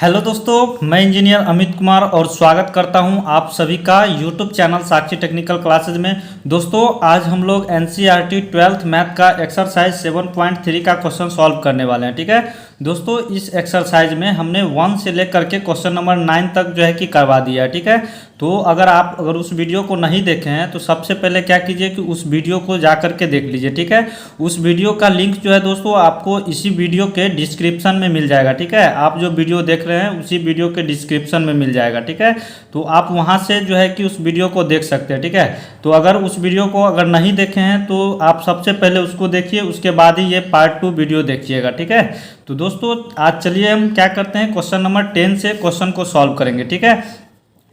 Hello दोस्तों, मैं engineer Amit Kumar और स्वागत करता हूं आप सभी का यूट्यूब चैनल साक्षी टेक्निकल क्लासेज में। दोस्तों, आज हम लोग एनसीईआरटी 12th मैथ का एक्सरसाइज 7.3 का क्वेश्चन सॉल्व करने वाले हैं। ठीक है दोस्तों, इस एक्सरसाइज में हमने 1 से लेकर के क्वेश्चन नंबर 9 तक जो है कि करवा दिया है। ठीक है, तो अगर उस वीडियो को नहीं देखे हैं तो सबसे पहले क्या कीजिए कि उस वीडियो को जा करके देख लीजिए। ठीक है, उस वीडियो का लिंक जो है दोस्तों आपको इसी वीडियो के डिस्क्रिप्शन में मिल जाएगा। ठीक है, आप जो वीडियो देख रहे हैं उसी वीडियो के डिस्क्रिप्शन में मिल जाएगा। ठीक है, तो आप वहां से जो है कि उस वीडियो को देख सकते हैं। ठीक है, तो अगर उस वीडियो को अगर नहीं देखे हैं तो आप सबसे पहले उसको देखिए, उसके बाद ही ये पार्ट 2 वीडियो देखिएगा। ठीक है, तो दोस्तों आज चलिए हम क्या करते हैं, क्वेश्चन नंबर 10 से क्वेश्चन को सॉल्व करेंगे। ठीक है,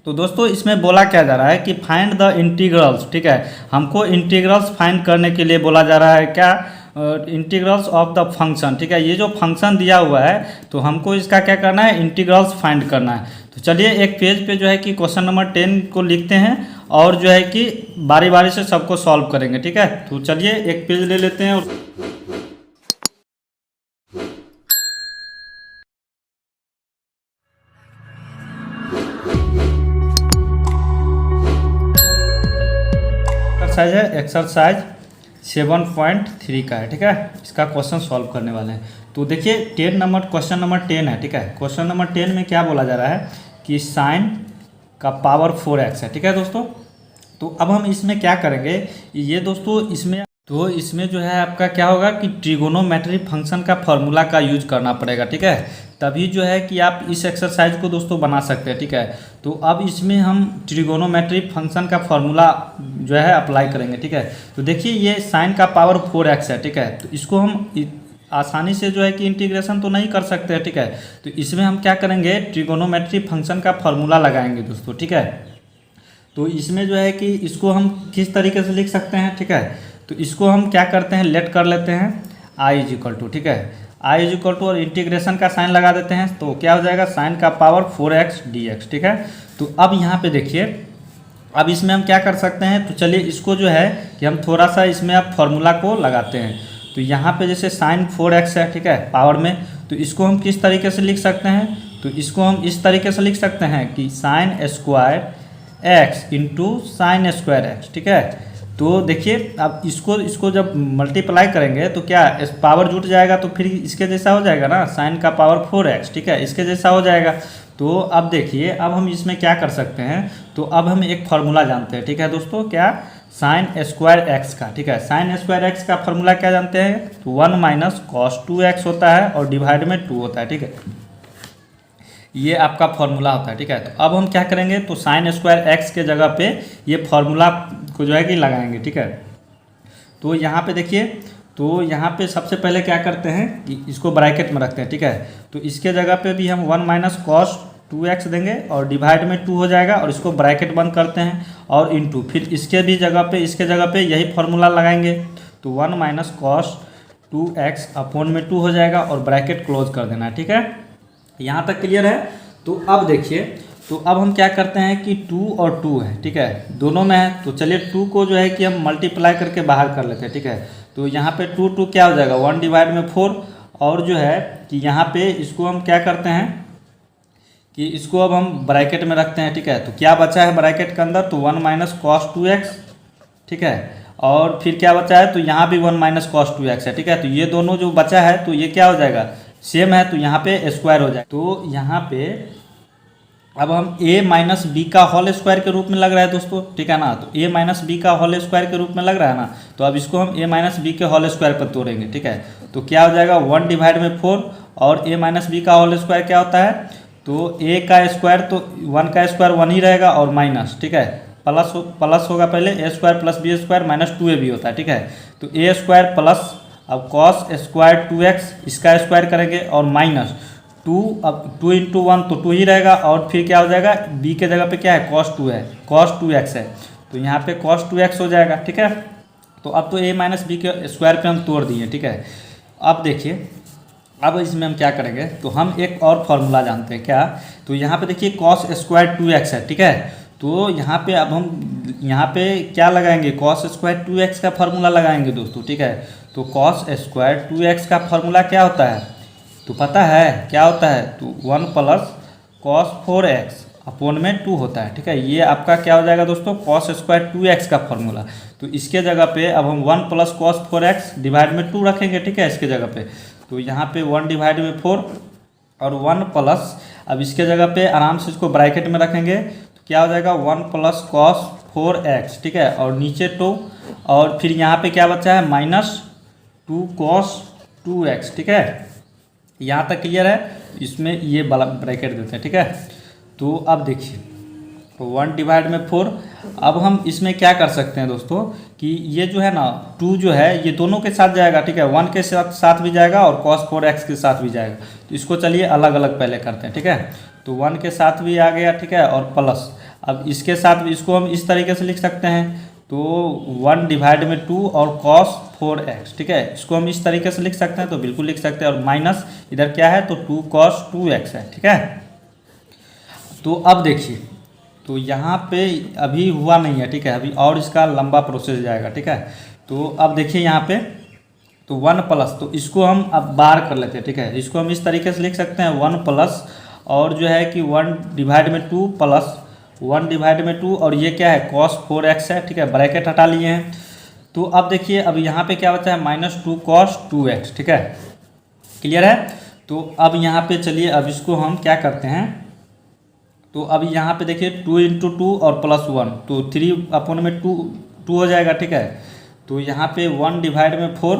तो दोस्तों इसमें बोला क्या जा रहा है कि फाइंड द इंटीग्रल्स। ठीक है, हमको इंटीग्रल्स फाइंड करने के लिए बोला जा रहा है क्या, इंटीग्रल्स ऑफ द फंक्शन। ठीक है, ये जो फंक्शन दिया हुआ है तो हमको इसका क्या करना है, इंटीग्रल्स फाइंड करना है। तो चलिए एक पेज पे जो है कि क्वेश्चन नंबर 10 को लिखते हैं और जो है कि बारी बारी से सबको सॉल्व करेंगे। ठीक है, तो चलिए एक पेज ले लेते हैं और एक्सरसाइज है, एक्सरसाइज 7.3 का है। ठीक है, इसका क्वेश्चन सॉल्व करने वाले हैं। तो देखिए क्वेश्चन नंबर 10 है। ठीक है, क्वेश्चन नंबर 10 में क्या बोला जा रहा है कि साइन का पावर 4x है। ठीक है दोस्तों, तो अब हम इसमें क्या करेंगे, ये दोस्तों इसमें जो है आपका क्या होगा कि ट्रिगोनोमेट्री फंक्शन का फॉर्मूला का यूज करना पड़ेगा। ठीक है, तभी जो है कि आप इस एक्सरसाइज को दोस्तों बना सकते हैं। ठीक है, तो अब इसमें हम ट्रिगोनोमेट्री फंक्शन का फॉर्मूला जो है अप्लाई करेंगे। ठीक है, तो देखिए ये साइन का पावर 4x है। ठीक है, तो इसको हम आसानी से जो है कि इंटीग्रेशन तो नहीं कर सकते हैं। ठीक है, तो इसमें हम क्या करेंगे, ट्रिगोनोमेट्री फंक्शन का फॉर्मूला लगाएंगे दोस्तों। ठीक है, तो इसमें जो है कि इसको हम किस तरीके से लिख सकते हैं। ठीक है, तो इसको हम क्या करते हैं, लेट कर लेते हैं आई इज इक्वल टू। ठीक है, आई इज इक्वल टू और इंटीग्रेशन का साइन लगा देते हैं तो क्या हो जाएगा, साइन का पावर 4x dx। ठीक है, तो अब यहाँ पे देखिए, अब इसमें हम क्या कर सकते हैं, तो चलिए इसको जो है कि हम थोड़ा सा इसमें अब फॉर्मूला को लगाते हैं। तो यहाँ पे जैसे साइन 4x है, ठीक है, पावर में, तो इसको हम किस तरीके से लिख सकते हैं, तो इसको हम इस तरीके से लिख सकते हैं कि sine square x into sine square x. ठीक है, तो देखिए अब इसको जब मल्टीप्लाई करेंगे तो क्या पावर जुट जाएगा, तो फिर इसके जैसा हो जाएगा ना, साइन का पावर 4x। ठीक है, इसके जैसा हो जाएगा। तो अब देखिए, अब हम इसमें क्या कर सकते हैं, तो अब हम एक फार्मूला जानते हैं। ठीक है दोस्तों, क्या, साइन स्क्वायर एक्स का। ठीक है, साइन स्क्वायर एक्स का फार्मूला क्या जानते हैं, तो 1 माइनस कॉस 2x होता है और डिवाइड में 2 होता है। ठीक है, ये आपका फॉर्मूला होता है। ठीक है, तो अब हम क्या करेंगे, तो साइन स्क्वायर एक्स के जगह पे ये फॉर्मूला को जो है कि लगाएंगे। ठीक है, तो यहाँ पे देखिए, तो यहाँ पे सबसे पहले क्या करते हैं कि इसको ब्रैकेट में रखते हैं। ठीक है, तो इसके जगह पे भी हम 1 माइनस कॉस 2x देंगे और डिवाइड में 2 हो जाएगा और इसको ब्रैकेट बंद करते हैं और इंटू, फिर इसके जगह पे यही फार्मूला लगाएंगे। तो 1 माइनस कॉस 2x अपॉन में 2 हो जाएगा और ब्रैकेट क्लोज कर देना है। ठीक है, यहाँ तक क्लियर है। तो अब देखिए, तो अब हम क्या करते हैं कि 2 और 2 है। ठीक है, दोनों में है, तो चलिए 2 को जो है कि हम मल्टीप्लाई करके बाहर कर लेते हैं। ठीक है, तो यहाँ पे 2 क्या हो जाएगा, 1 डिवाइड में 4, और जो है कि यहाँ पे इसको हम क्या करते हैं कि इसको अब हम ब्रैकेट में रखते हैं। ठीक है, तो क्या बचा है ब्रैकेट के अंदर, तो 1 माइनस कॉस 2x। ठीक है, और फिर क्या बचा है, तो यहाँ भी 1 माइनस कॉस 2x है। ठीक है, तो ये दोनों जो बचा है तो ये क्या हो जाएगा, सेम है, तो यहाँ पे स्क्वायर हो जाएगा। तो यहाँ पे अब हम a माइनस बी का होल स्क्वायर के रूप में लग रहा है दोस्तों। ठीक है ना, तो a माइनस बी का होल स्क्वायर के रूप में लग रहा है ना, तो अब इसको हम a माइनस बी के होल स्क्वायर पर तोड़ेंगे। ठीक है, तो क्या हो जाएगा, 1 डिवाइड में 4 और a माइनस बी का होल स्क्वायर क्या होता है, तो a का स्क्वायर, तो 1 का स्क्वायर 1 ही रहेगा और माइनस। ठीक है, प्लस होगा पहले, a square plus b square minus 2ab होता है। ठीक है, तो a स्क्वायर प्लस, अब कॉस स्क्वायर 2x इसका स्क्वायर करेंगे और माइनस 2, अब 2 इंटू 1 तो 2 ही रहेगा और फिर क्या हो जाएगा, b के जगह पे क्या है, cos 2 है, cos 2x है, तो यहाँ पे cos 2x हो जाएगा। ठीक है, तो अब तो a माइनस बी के स्क्वायर पे हम तोड़ दिए। ठीक है, अब देखिए, अब इसमें हम क्या करेंगे, तो हम एक और फार्मूला जानते हैं क्या, तो यहाँ पे देखिए cos स्क्वायर 2x है। ठीक है, तो यहाँ पे अब हम यहाँ पे क्या लगाएंगे, cos स्क्वायर 2x का फार्मूला लगाएंगे दोस्तों। ठीक है, तो cos स्क्वायर 2x का फार्मूला क्या होता है, तो पता है क्या होता है, तो 1 प्लस कॉस 4x अपोन में 2 होता है, ठीक है। ये आपका क्या हो जाएगा दोस्तों, कॉस स्क्वायर 2x का फॉर्मूला। तो इसके जगह पे अब हम 1 प्लस कॉस 4x डिवाइड में 2 रखेंगे, ठीक है, इसके जगह पे। तो यहाँ पे 1 डिवाइड में 4 और 1 प्लस, अब इसके जगह पे आराम से इसको ब्रैकेट में रखेंगे तो क्या हो जाएगा 1 प्लस कॉस 4x, ठीक है, और नीचे 2 और फिर यहाँ पे क्या बचा है -2 कॉस 2x, ठीक है। यहाँ तक क्लियर है। इसमें ये वाला ब्रैकेट देते हैं, ठीक है। तो अब देखिए 1 डिवाइड में 4, अब हम इसमें क्या कर सकते हैं दोस्तों कि ये जो है ना 2 जो है ये दोनों के साथ जाएगा, ठीक है, 1 के साथ भी जाएगा और cos 4x के साथ भी जाएगा। तो इसको चलिए अलग अलग पहले करते हैं, ठीक है। तो 1 के साथ भी आ गया, ठीक है, और प्लस अब इसके साथ भी, इसको हम इस तरीके से लिख सकते हैं, तो 1 डिवाइड में 2 और cos 4x, ठीक है, इसको हम इस तरीके से लिख सकते हैं, तो बिल्कुल लिख सकते हैं। और माइनस इधर क्या है तो 2 cos 2x है, ठीक है। तो अब देखिए, तो यहाँ पे अभी हुआ नहीं है, ठीक है, अभी और इसका लंबा प्रोसेस जाएगा, ठीक है। तो अब देखिए यहाँ पे तो 1 प्लस, तो इसको हम अब बार कर लेते हैं, ठीक है। इसको हम इस तरीके से लिख सकते हैं 1 प्लस और जो है कि 1 डिवाइड में 2 प्लस 1 डिवाइड में 2 और ये क्या है cos 4x है, ठीक है, ब्रैकेट हटा लिए हैं। तो अब देखिए अब यहाँ पे क्या बचा है -2 cos 2x, ठीक है, क्लियर है। तो अब यहाँ पे चलिए अब इसको हम क्या करते हैं, तो अब यहाँ पे देखिए 2 × 2 और +1, तो 3 अपोन में 2 हो जाएगा, ठीक है। तो यहाँ पे 1 डिवाइड में 4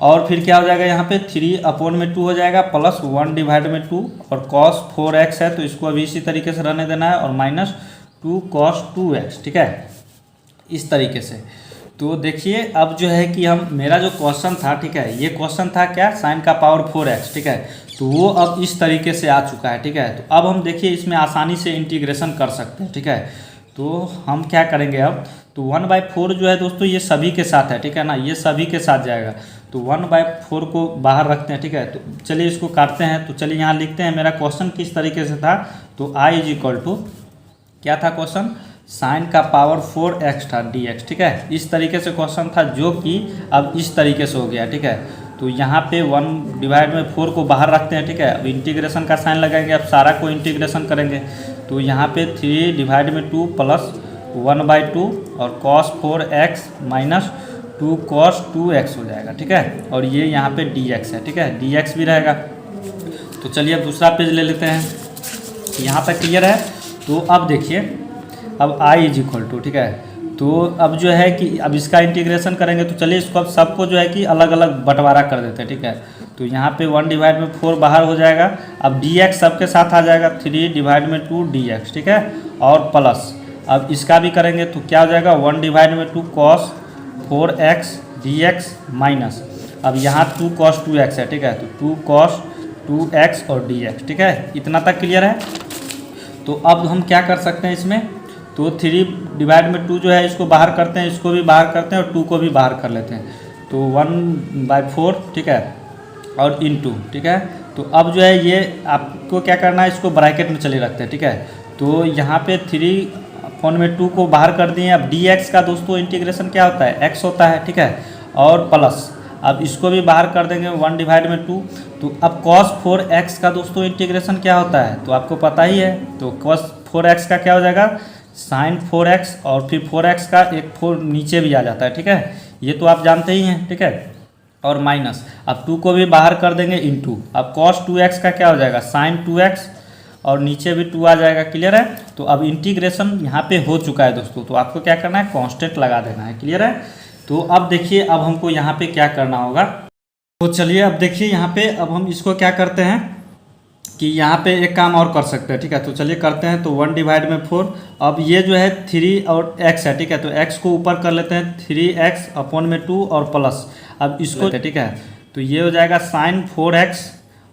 और फिर क्या हो जाएगा यहाँ पे 3 अपोन में 2 हो जाएगा प्लस 1 डिवाइड में 2 और cos 4x है, तो इसको अभी इसी तरीके से रहने देना है और -2 cos 2x, ठीक है, इस तरीके से। तो देखिए अब जो है कि हम मेरा जो क्वेश्चन था, ठीक है, ये क्वेश्चन था क्या sin का पावर 4x, ठीक है, तो वो अब इस तरीके से आ चुका है, ठीक है। तो अब हम देखिए इसमें आसानी से इंटीग्रेशन कर सकते हैं, ठीक है। तो हम क्या करेंगे अब, तो 1/4 जो है दोस्तों ये सभी के साथ है, ठीक है ना, ये सभी के साथ जाएगा। तो 1/4 को बाहर रखते हैं, ठीक है। तो चलिए इसको काटते हैं। तो चलिए यहाँ लिखते हैं मेरा क्वेश्चन किस तरीके से था, तो I = क्या था क्वेश्चन, sin का पावर 4x था dx, ठीक है, इस तरीके से क्वेश्चन था, जो कि अब इस तरीके से हो गया, ठीक है। तो यहाँ पे 1 डिवाइड में 4 को बाहर रखते हैं, ठीक है। अब इंटीग्रेशन का साइन लगाएंगे, अब सारा को इंटीग्रेशन करेंगे। तो यहाँ पे 3 डिवाइड में 2 प्लस 1/2 और cos 4x -2 cos 2x हो जाएगा, ठीक है। और ये यहाँ पे dx है, ठीक है, dx भी रहेगा। तो चलिए अब दूसरा पेज ले लेते हैं, यहाँ तक क्लियर है। तो अब देखिए अब I = ठीक है, तो अब जो है कि अब इसका इंटीग्रेशन करेंगे। तो चलिए इसको अब सबको जो है कि अलग अलग बंटवारा कर देते हैं, ठीक है। तो यहाँ पे 1 डिवाइड में 4 बाहर हो जाएगा, अब dx सबके साथ आ जाएगा 3 डिवाइड में 2 dx, ठीक है, और प्लस अब इसका भी करेंगे तो क्या हो जाएगा 1 डिवाइड में 2 cos 4x dx माइनस, अब यहाँ 2 cos 2x है, ठीक है, तो 2 cos 2x और dx, ठीक है, इतना तक क्लियर है। तो अब हम क्या कर सकते हैं इसमें, तो 3 डिवाइड में 2 जो है इसको बाहर करते हैं, इसको भी बाहर करते हैं और 2 को भी बाहर कर लेते हैं। तो 1/4, ठीक है, और × ठीक है। तो अब जो है ये आपको क्या करना है, इसको ब्रैकेट में चले रखते हैं, ठीक है। तो यहाँ पे 3/2 को बाहर कर दिए। अब dx का दोस्तों इंटीग्रेशन क्या होता है, x होता है, ठीक है, और प्लस अब इसको भी बाहर कर देंगे 1 डिवाइड में 2। तो अब cos 4x का दोस्तों इंटीग्रेशन क्या होता है, तो आपको पता ही है। तो cos 4x का क्या हो जाएगा sin 4x और फिर 4x का एक 4 नीचे भी आ जाता है, ठीक है, ये तो आप जानते ही हैं, ठीक है, और माइनस अब 2 को भी बाहर कर देंगे × अब cos 2x का क्या हो जाएगा sin 2x और नीचे भी 2 आ जाएगा, क्लियर है। तो अब इंटीग्रेशन यहाँ पे हो चुका है दोस्तों, तो आपको क्या करना है, कांस्टेंट लगा देना है, क्लियर है। तो अब देखिए अब हमको यहाँ पे क्या करना होगा, तो चलिए अब देखिए यहाँ पे अब हम इसको क्या करते हैं कि यहाँ पे एक काम और कर सकते हैं, ठीक है। तो चलिए करते हैं। तो 1 डिवाइड में 4, अब ये जो है 3 और x है, ठीक है, तो x को ऊपर कर लेते हैं 3x अपोन में 2 और प्लस अब इसको, ठीक है, तो ये हो जाएगा sin 4x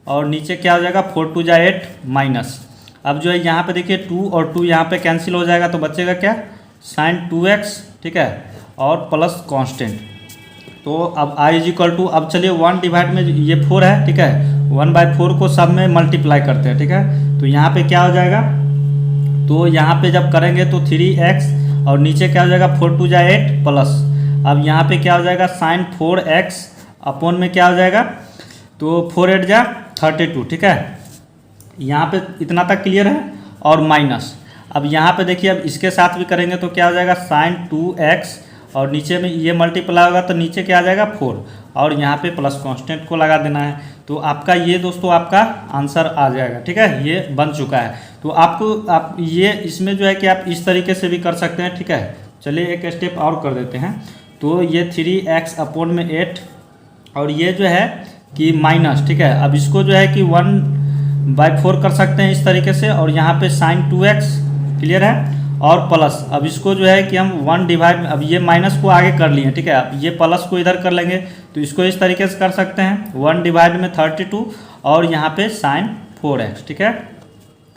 और नीचे क्या हो जाएगा 4 × 2 = 8 माइनस, अब जो है यहाँ पे देखिए 2 और 2 यहाँ पे कैंसिल हो जाएगा, तो बचेगा क्या sin 2x, ठीक है, और प्लस कांस्टेंट। तो अब I = अब चलिए 1 डिवाइड में ये 4 है, ठीक है, 1/4 को सब में मल्टीप्लाई करते हैं, ठीक है। तो यहाँ पे क्या हो जाएगा, तो यहाँ पे जब करेंगे तो 3x और नीचे क्या हो जाएगा 4 × 2 = 8 प्लस, अब यहाँ पे क्या हो जाएगा sin 4x अपोन में क्या हो जाएगा, तो 4 × 8 = 32, ठीक है। यहाँ पे इतना तक क्लियर है। और माइनस, अब यहाँ पे देखिए, अब इसके साथ भी करेंगे तो क्या हो जाएगा sin 2x, और नीचे में ये मल्टीप्लाई होगा तो नीचे क्या आ जाएगा 4, और यहाँ पे प्लस कांस्टेंट को लगा देना है। तो आपका ये दोस्तों आपका आंसर आ जाएगा, ठीक है, ये बन चुका है। तो आप ये इसमें जो है कि आप इस तरीके से भी कर सकते हैं, ठीक है। चलिए एक स्टेप और कर देते हैं। तो ये 3x अपॉन में 8, और ये जो है कि माइनस, ठीक है। अब इसको जो है कि 1/4 कर सकते हैं इस तरीके से, और यहाँ पे sin 2x क्लियर है, और प्लस, अब इसको जो है कि हम 1 डिवाइड, अब ये माइनस को आगे कर लिए, ठीक है। अब ये प्लस को इधर कर लेंगे तो इसको इस तरीके से कर सकते हैं 1 डिवाइड में 32, और यहाँ पे sin 4x, ठीक है।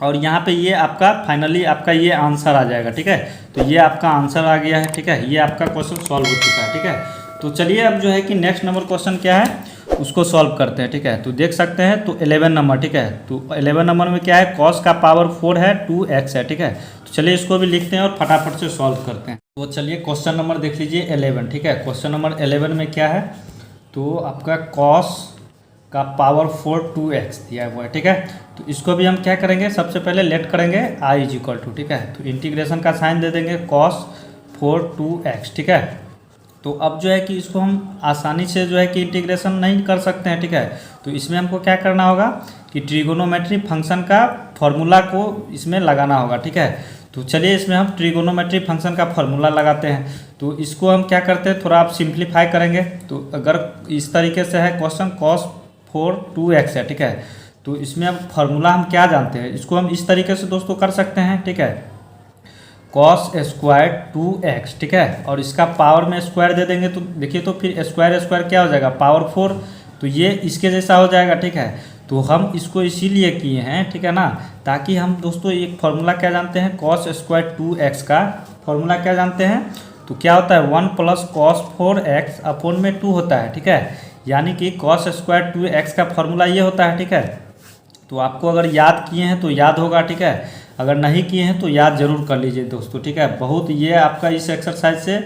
और यहाँ पे ये आपका फाइनली आपका ये आंसर आ जाएगा, ठीक है। तो ये आपका आंसर आ गया है, ठीक है। ये आपका क्वेश्चन सॉल्व हो चुका है, ठीक है। तो चलिए अब जो है कि नेक्स्ट नंबर क्वेश्चन क्या है उसको सॉल्व करते हैं, ठीक है। तो देख सकते हैं, तो 11 नंबर, ठीक है। तो 11 नंबर में क्या है, cos का पावर 4 है, 2x है, ठीक है। तो चलिए इसको भी लिखते हैं और फटाफट से सॉल्व करते हैं। तो चलिए क्वेश्चन नंबर देख लीजिए 11, ठीक है। क्वेश्चन नंबर 11 में क्या है, तो आपका cos का पावर 4 2x दिया हुआ है, ठीक है। तो इसको भी हम क्या करेंगे, सबसे पहले लेट करेंगे i = ठीक है। तो इंटीग्रेशन का साइन दे देंगे cos 4 2x, ठीक है। तो अब जो है कि इसको हम आसानी से जो है कि इंटीग्रेशन नहीं कर सकते हैं, ठीक है। तो इसमें हमको क्या करना होगा कि ट्रिगोनोमेट्री फंक्शन का फॉर्मूला को इसमें लगाना होगा, ठीक है। तो चलिए इसमें हम ट्रिगोनोमेट्री फंक्शन का फॉर्मूला लगाते हैं। तो इसको हम क्या करते हैं, थोड़ा आप सिंप्लीफाई करेंगे। तो अगर इस तरीके से है क्वेश्चन, cos 4 2x है, ठीक है। तो इसमें अब फॉर्मूला हम क्या जानते हैं, इसको हम इस तरीके से दोस्तों कर सकते हैं, ठीक है। cos स्क्वायर 2x, ठीक है, और इसका पावर में स्क्वायर दे देंगे तो देखिए, तो फिर स्क्वायर स्क्वायर क्या हो जाएगा, पावर 4, तो ये इसके जैसा हो जाएगा, ठीक है। तो हम इसको इसीलिए किए हैं, ठीक है ना, ताकि हम दोस्तों एक फार्मूला क्या जानते हैं, cos स्क्वायर 2x का फार्मूला क्या जानते हैं, तो क्या होता है 1 + cos 4x अपॉन में 2 होता है, ठीक है। यानी कि cos स्क्वायर 2x का फार्मूला ये होता है, ठीक है। तो आपको अगर याद किए हैं तो याद होगा, ठीक है। अगर नहीं किए हैं तो याद जरूर कर लीजिए दोस्तों, ठीक है। बहुत ये आपका इस एक्सरसाइज से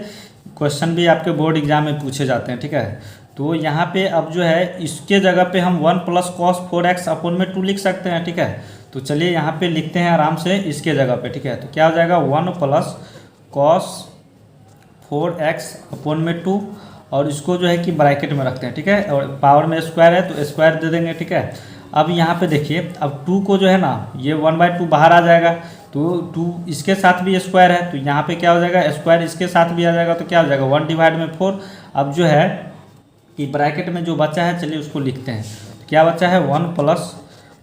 क्वेश्चन भी आपके बोर्ड एग्जाम में पूछे जाते हैं, ठीक है। तो यहाँ पे अब जो है इसके जगह पे हम 1 + cos 4x अपॉन में 2 लिख सकते हैं, ठीक है। तो चलिए यहाँ पे लिखते हैं आराम से इसके जगह पे, ठीक है। तो क्या हो जाएगा 1 + cos 4x अपॉन में 2, और इसको जो है कि ब्रैकेट में रखते हैं, ठीक है। और पावर में स्क्वायर है तो स्क्वायर दे देंगे, ठीक है। अब यहाँ पे देखिए, अब 2 को जो है ना, ये 1/2 बाहर आ जाएगा, तो 2 इसके साथ भी स्क्वायर है, तो यहाँ पे क्या हो जाएगा, स्क्वायर इसके साथ भी आ जाएगा, तो क्या हो जाएगा 1 डिवाइड में 4। अब जो है कि ब्रैकेट में जो बचा है, चलिए उसको लिखते हैं। तो क्या बचा है 1 +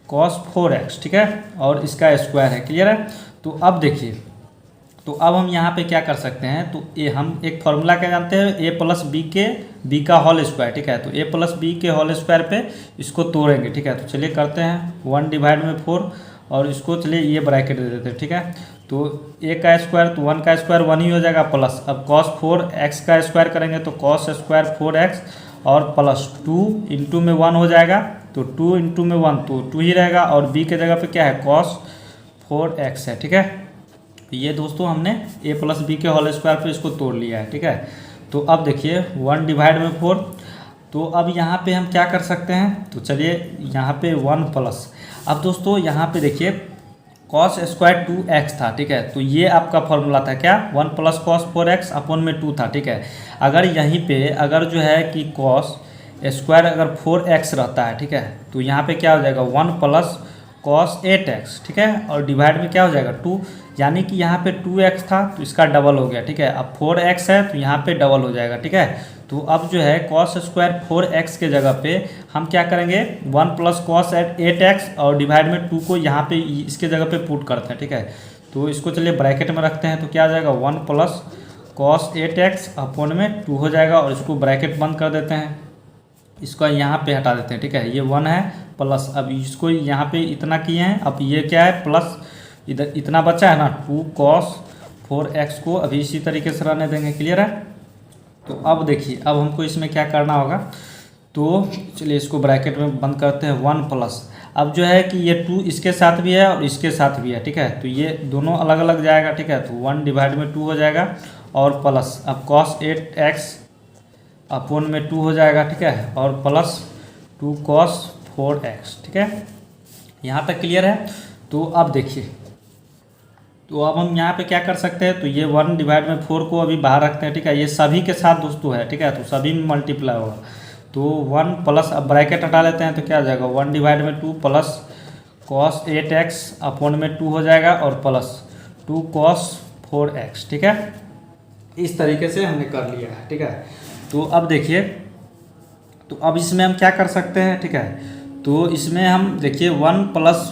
cos 4x, ठीक है, और इसका स्क्वायर है, क्लियर है। तो अब देखिए, तो अब हम यहाँ पे क्या कर सकते हैं, तो ये हम एक फार्मूला क्या जानते हैं, a + b का होल स्क्वायर, ठीक है। तो a + b के होल स्क्वायर पे इसको तोड़ेंगे, ठीक है। तो चलिए करते हैं 1 डिवाइड में 4, और इसको चलिए ये ब्रैकेट दे देते हैं, ठीक है। तो a का स्क्वायर, तो 1 का स्क्वायर 1 ही हो जाएगा, प्लस अब cos 4x का स्क्वायर करेंगे तो cos स्क्वायर 4x, और प्लस 2 इंटू में 1 हो जाएगा, तो 2 इंटू में 1 तो 2 ही रहेगा, और b के जगह पे क्या है cos 4x है, ठीक है। ये दोस्तों हमने a + b के होल स्क्वायर पे इसको तोड़ लिया है, ठीक है। तो अब देखिए 1 डिवाइड में 4, तो अब यहाँ पे हम क्या कर सकते हैं, तो चलिए यहाँ पे 1 प्लस, अब दोस्तों यहाँ पे देखिए cos स्क्वायर 2x था, ठीक है। तो ये आपका फॉर्मूला था क्या, 1 + cos 4x अपॉन में 2 था, ठीक है। अगर यहीं पे अगर जो है कि cos स्क्वायर अगर 4x रहता है, ठीक है, तो यहाँ पे क्या हो जाएगा 1 + cos 8x, ठीक है, और डिवाइड में क्या हो जाएगा 2, यानी कि यहाँ पे 2x था तो इसका डबल हो गया, ठीक है। अब 4x है तो यहाँ पे डबल हो जाएगा, ठीक है। तो अब जो है cos स्क्वायर 4x के जगह पे हम क्या करेंगे 1 + cos 8x, और डिवाइड में 2 को यहाँ पे इसके जगह पे पुट करते हैं, ठीक है। तो इसको चलिए ब्रैकेट में रखते हैं, तो क्या आ जाएगा 1 + cos 8x अपॉन में 2 हो जाएगा, और इसको ब्रैकेट बंद कर देते हैं, इसको यहाँ पे हटा देते हैं, ठीक है। ये 1 है, प्लस अब इसको यहाँ पे इतना किए हैं, अब ये क्या है प्लस इधर इतना बचा है ना 2 cos 4x को अभी इसी तरीके से रहने देंगे, क्लियर है। तो अब देखिए, अब हमको इसमें क्या करना होगा, तो चलिए इसको ब्रैकेट में बंद करते हैं 1 प्लस, अब जो है कि ये 2 इसके साथ भी है और इसके साथ भी है, ठीक है। तो ये दोनों अलग अलग जाएगा, ठीक है। तो 1 डिवाइड में 2 हो जाएगा, और प्लस अब cos 8x अपॉन में 2 हो जाएगा, ठीक है, और प्लस 2 cos 4x, ठीक है। यहाँ तक क्लियर है। तो अब देखिए, तो अब हम यहाँ पे क्या कर सकते हैं, तो ये 1/4 को अभी बाहर रखते हैं, ठीक है। ये सभी के साथ दोस्तों है, ठीक है, तो सभी में मल्टीप्लाई होगा। तो 1 प्लस, अब ब्रैकेट हटा लेते हैं तो क्या हो जाएगा, 1/2 प्लस cos 8x अपॉन में 2 हो जाएगा और प्लस 2 cos 4x, ठीक है। इस तरीके से हमने कर लिया है, ठीक है। तो अब देखिए, तो अब इसमें हम क्या कर सकते हैं, ठीक है। तो इसमें हम देखिए 1 प्लस,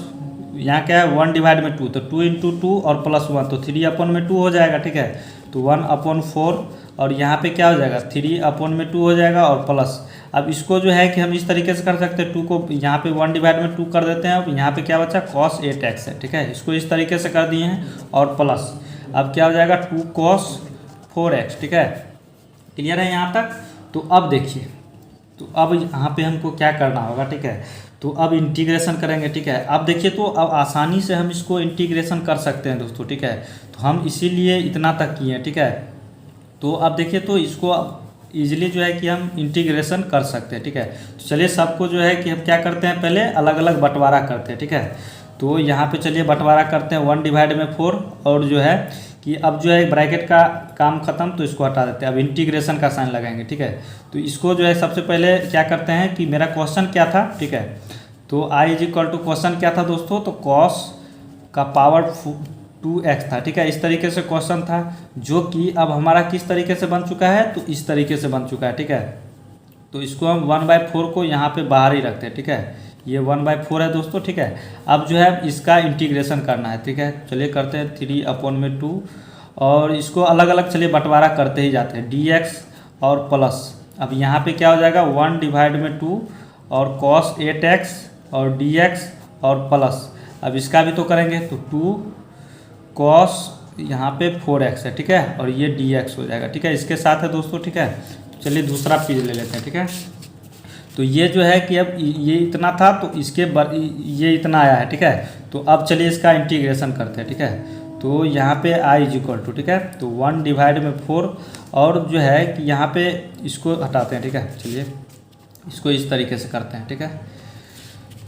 यहाँ क्या है 1/2, तो 2 × 2 और प्लस 1 तो 3/2 हो जाएगा, ठीक है। तो 1/4 और यहाँ पे क्या हो जाएगा 3/2 हो जाएगा और प्लस, अब इसको जो है कि हम इस तरीके से कर सकते हैं, 2 को यहाँ पे 1/2 कर देते हैं। अब यहाँ पे क्या बचा cos 8x है, ठीक है। इसको इस तरीके से कर दिए हैं और प्लस, अब क्या हो जाएगा 2 cos 4x, ठीक है। क्लियर है यहाँ तक। तो अब देखिए, तो अब यहाँ पे हमको क्या करना होगा, ठीक है। तो अब इंटीग्रेशन करेंगे, ठीक है। अब देखिए, तो अब आसानी से हम इसको इंटीग्रेशन कर सकते हैं दोस्तों, ठीक है। तो हम इसीलिए इतना तक किए हैं, ठीक है। तो अब देखिए, तो इसको ईजिली जो है कि हम इंटीग्रेशन कर सकते हैं, ठीक है। तो चलिए सबको जो है कि हम क्या करते हैं, पहले अलग अलग बंटवारा करते हैं, ठीक है। तो यहाँ पे चलिए बंटवारा करते हैं 1/4 और जो है कि अब जो है ब्रैकेट का काम खत्म, तो इसको हटा देते हैं। अब इंटीग्रेशन का साइन लगाएंगे, ठीक है। तो इसको जो है सबसे पहले क्या करते हैं कि मेरा क्वेश्चन क्या था, ठीक है। तो I = क्वेश्चन क्या था दोस्तों, तो cos का पावर 2x था, ठीक है। इस तरीके से क्वेश्चन था, जो कि अब हमारा किस तरीके से बन चुका है, तो इस तरीके से बन चुका है, ठीक है। तो इसको हम 1/4 को यहाँ पे बाहर ही रखते हैं, ठीक है। ये 1/4 है दोस्तों, ठीक है। अब जो है इसका इंटीग्रेशन करना है, ठीक है। चलिए करते हैं 3/2 और इसको अलग अलग चलिए बंटवारा करते ही जाते हैं, dx और प्लस, अब यहाँ पे क्या हो जाएगा 1/2 और cos 8x और dx और प्लस, अब इसका भी तो करेंगे, तो 2 cos यहाँ पे 4x है, ठीक है, और ये dx हो जाएगा, ठीक है। इसके साथ है दोस्तों, ठीक है। चलिए दूसरा पेज ले लेते हैं, ठीक है। तो ये जो है कि अब ये इतना था, तो इसके ये इतना आया है, ठीक है। तो अब चलिए इसका इंटीग्रेशन करते हैं, ठीक है। तो यहाँ पे I = ठीक है, तो 1/4 और जो है कि यहाँ पे इसको हटाते हैं, ठीक है। चलिए इसको इस तरीके से करते हैं, ठीक है।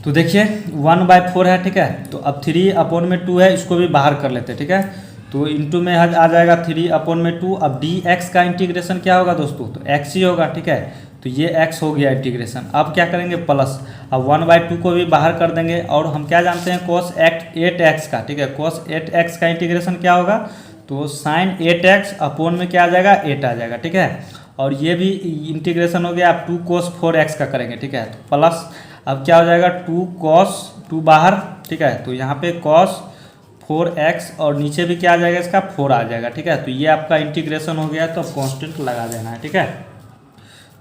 तो देखिए 1/4 है, ठीक है। तो अब 3/2 है, इसको भी बाहर कर लेते हैं, ठीक है। तो इंटू में आ जाएगा 3/2। अब dx का इंटीग्रेशन क्या होगा दोस्तों, तो x ही होगा, ठीक है। तो ये x हो गया इंटीग्रेशन। अब क्या करेंगे प्लस, अब 1/2 को भी बाहर कर देंगे और हम क्या जानते हैं cos 8x का, ठीक है। cos 8x का इंटीग्रेशन क्या होगा, तो sin 8x अपॉन में क्या आ जाएगा 8 आ जाएगा, ठीक है। और ये भी इंटीग्रेशन हो गया। अब 2 cos 4x का करेंगे, ठीक है। तो प्लस, अब क्या हो जाएगा 2 cos 2 बाहर, ठीक है। तो यहाँ पे cos 4x और नीचे भी क्या आ जाएगा इसका 4 आ जाएगा, ठीक है। तो ये आपका इंटीग्रेशन हो गया, तो अब कांस्टेंट लगा देना है, ठीक है।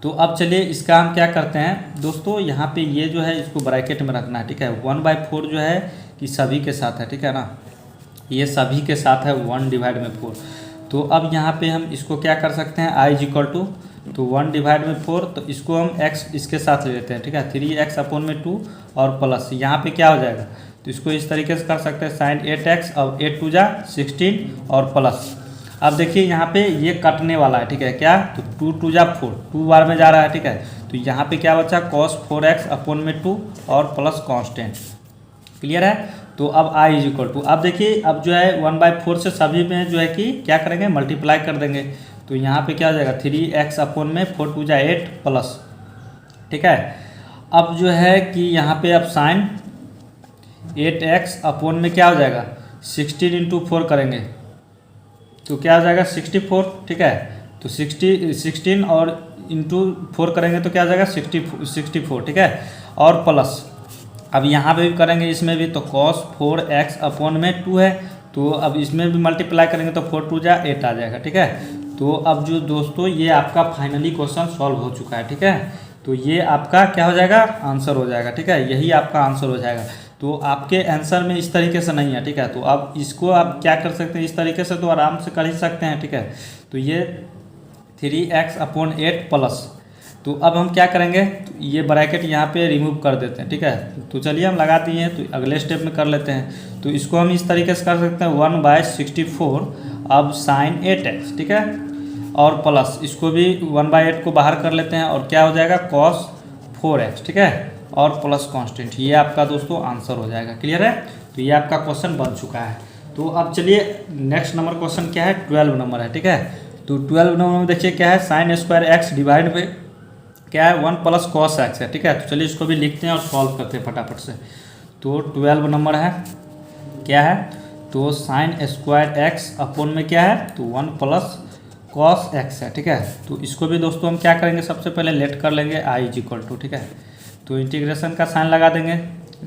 तो अब चलिए इसका हम क्या करते हैं दोस्तों, यहाँ पे ये जो है इसको ब्रैकेट में रखना है, ठीक है। 1/4 जो है कि सभी के साथ है, ठीक है ना, ये सभी के साथ है 1/4। तो अब यहाँ पे हम इसको क्या कर सकते हैं, I = तो 1/4, तो इसको हम x इसके साथ ले लेते हैं, ठीक है। 3x/2 और प्लस, यहाँ पे क्या हो जाएगा, तो इसको इस तरीके से कर सकते हैं sin 8x, अब 8 × 2 = 16 और प्लस। अब देखिए यहाँ पे ये कटने वाला है, ठीक है, क्या, तो 2 × 2 = 4, 2 बार में जा रहा है, ठीक है। तो यहाँ पे क्या बचा cos 4x/2 और प्लस कांस्टेंट। क्लियर है। तो अब I = अब देखिए, अब जो है 1/4 से सभी में जो है कि क्या करेंगे मल्टीप्लाई कर देंगे। तो यहाँ पे क्या हो जाएगा 3x/4 × 2 = 8 प्लस, ठीक है। अब जो है कि यहाँ पे अब sin 8x/, में क्या हो जाएगा 16 × 4 करेंगे, तो क्या हो जाएगा 64, ठीक है। तो 16 और इंटू 4 करेंगे तो क्या हो जाएगा 64, ठीक है। और प्लस, अब यहाँ पे भी करेंगे, इसमें भी, तो cos 4x/2 है, तो अब इसमें भी मल्टीप्लाई करेंगे तो 4 × 2 = 8 आ जाएगा, ठीक है। तो अब जो दोस्तों ये आपका फाइनली क्वेश्चन सॉल्व हो चुका है, ठीक है। तो ये आपका क्या हो जाएगा आंसर हो जाएगा, ठीक है। यही आपका आंसर हो जाएगा। तो आपके आंसर में इस तरीके से नहीं है, ठीक है। तो अब इसको आप क्या कर सकते हैं, इस तरीके से तो आराम से कर ही सकते हैं, ठीक है। तो ये 3x/8 प्लस, तो अब हम क्या करेंगे, तो ये ब्रैकेट यहाँ पे रिमूव कर देते हैं, ठीक है। तो चलिए हम लगा दिए हैं, तो अगले स्टेप में कर लेते हैं। तो इसको हम इस तरीके से कर सकते हैं 1/64 अब sin 8x, ठीक है, और प्लस इसको भी 1/8 को बाहर कर लेते हैं और क्या हो जाएगा cos 4x, ठीक है। और प्लस कांस्टेंट, ये आपका दोस्तों आंसर हो जाएगा। क्लियर है? तो ये आपका क्वेश्चन बन चुका है। तो अब चलिए नेक्स्ट नंबर क्वेश्चन क्या है, 12 नंबर है। ठीक है, तो 12 नंबर में देखिए क्या है, साइन स्क्वायर एक्स डिवाइड में क्या है 1 प्लस कॉस एक्स है। ठीक है, तो चलिए इसको भी लिखते हैं और सॉल्व करते हैं फटाफट से। तो 12 नंबर है क्या है, तो साइन स्क्वायर एक्स अपोन में क्या है, तो 1 प्लस कॉस एक्स है। ठीक है, तो इसको भी दोस्तों हम क्या करेंगे, सबसे पहले लेट कर लेंगे आई इज इक्वल टू, ठीक है, तो इंटीग्रेशन का साइन लगा देंगे,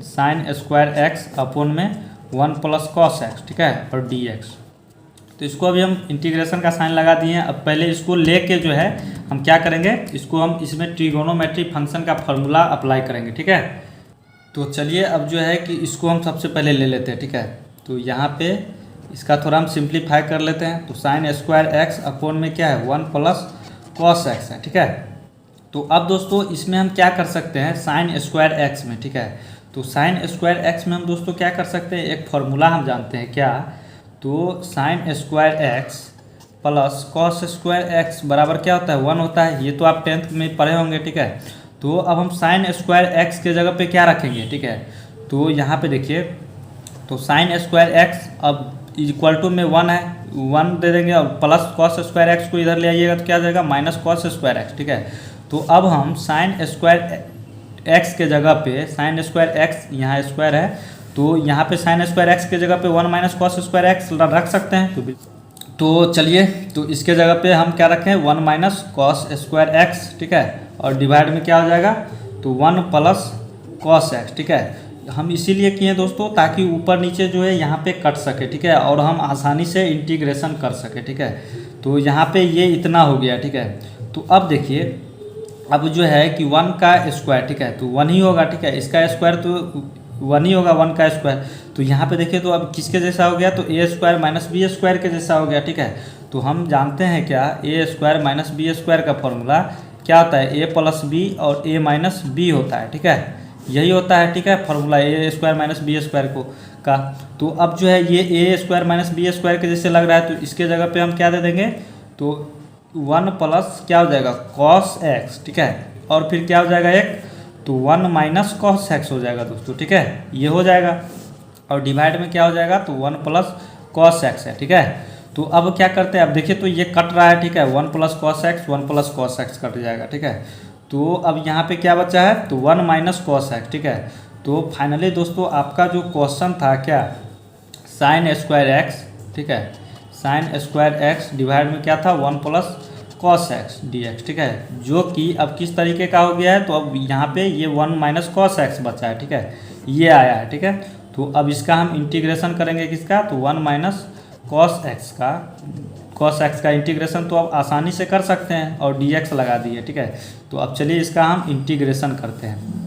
साइन स्क्वायर एक्स अपोन में 1 प्लस कॉस एक्स, ठीक है, और डी एक्स। तो इसको अभी हम इंटीग्रेशन का साइन लगा दिए हैं। अब पहले इसको लेके जो है हम क्या करेंगे, इसको हम इसमें ट्रिगोनोमेट्री फंक्शन का फॉर्मूला अप्लाई करेंगे। ठीक है, तो चलिए अब जो है कि इसको हम सबसे पहले ले लेते हैं। ठीक है, तो यहाँ पे इसका थोड़ा हम सिंप्लीफाई कर लेते हैं। तो साइन स्क्वायर एक्स अपोन में क्या है 1 प्लस कॉस एक्स है। ठीक है, तो अब दोस्तों इसमें हम क्या कर सकते हैं, साइन स्क्वायर एक्स में, ठीक है, तो साइन स्क्वायर एक्स में हम दोस्तों क्या कर सकते हैं, एक फॉर्मूला हम जानते हैं क्या, तो sign square x plus cos square x बराबर क्या होता है 1 होता है। ये तो आप 10th में पढ़े होंगे। ठीक है, तो अब हम साइन स्क्वायर एक्स के जगह पे क्या रखेंगे, ठीक है, तो यहाँ पे देखिए, तो साइन स्क्वायर एक्स अब इक्वल टू में 1 है, 1 दे देंगे और प्लस कॉस स्क्वायर एक्स को इधर ले आइएगा तो क्या आ जाएगा माइनस कॉस स्क्वायर एक्स। ठीक है, तो अब हम साइन स्क्वायर एक्स के जगह पे साइन स्क्वायर एक्स यहाँ स्क्वायर है, तो यहाँ पे साइन स्क्वायर एक्स के जगह पे 1 माइनस कॉस स्क्वायर एक्स रख सकते हैं। तो चलिए, तो इसके जगह पे हम क्या रखें 1 माइनस कॉस स्क्वायर एक्स, ठीक है, और डिवाइड में क्या हो जाएगा, तो 1 प्लस कॉस एक्स। ठीक है, हम इसीलिए किए दोस्तों ताकि ऊपर नीचे जो है यहाँ पे कट सके। ठीक है, और हम आसानी से इंटीग्रेशन कर सके। ठीक है, तो यहाँ पे ये इतना हो गया। ठीक है, तो अब देखिए, अब जो है कि 1 का स्क्वायर, ठीक है, तो 1 ही होगा। ठीक है, इसका स्क्वायर तो 1 ही होगा, 1 का स्क्वायर। तो यहाँ पे देखिए, तो अब किसके जैसा हो गया, तो ए स्क्वायर माइनस बी स्क्वायर के जैसा हो गया। ठीक है, तो हम जानते हैं क्या, ए स्क्वायर माइनस बी स्क्वायर का फॉर्मूला क्या होता है, ए प्लस बी और ए माइनस बी होता है। ठीक है, यही होता है। ठीक है, फॉर्मूला ए स्क्वायर माइनस बी स्क्वायर को का। तो अब जो है ये ए स्क्वायर माइनस बी स्क्वायर के जैसे लग रहा है, तो इसके जगह पे हम क्या दे देंगे, तो 1 प्लस क्या हो जाएगा कॉस एक्स। ठीक है, और फिर क्या हो जाएगा एक, तो 1 माइनस कॉस एक्स हो जाएगा दोस्तों। ठीक है, ये हो जाएगा, और डिवाइड में क्या हो जाएगा, तो 1 प्लस कॉस एक्स है। ठीक है, तो अब क्या करते हैं, अब देखिए तो ये कट रहा है। ठीक है, 1 plus cos x 1 plus cos x cut जाएगा। ठीक है, तो अब यहाँ पे क्या बचा है, तो 1 माइनस कॉस एक्स। ठीक है, तो फाइनली दोस्तों आपका जो क्वेश्चन था क्या, साइन स्क्वायर एक्स, ठीक है, साइन स्क्वायर एक्स डिवाइड में क्या था 1 plus cos x d x. ठीक है, जो कि अब किस तरीके का हो गया है, तो अब यहाँ पे ये 1 माइनस कॉस एक्स बचा है। ठीक है, ये आया है। ठीक है, तो अब इसका हम इंटीग्रेशन करेंगे किसका, तो 1 माइनस कॉस एक्स का इंटीग्रेशन तो अब आसानी से कर सकते हैं और डी एक्स लगा दिए। ठीक है, तो अब चलिए इसका हम इंटीग्रेशन करते हैं।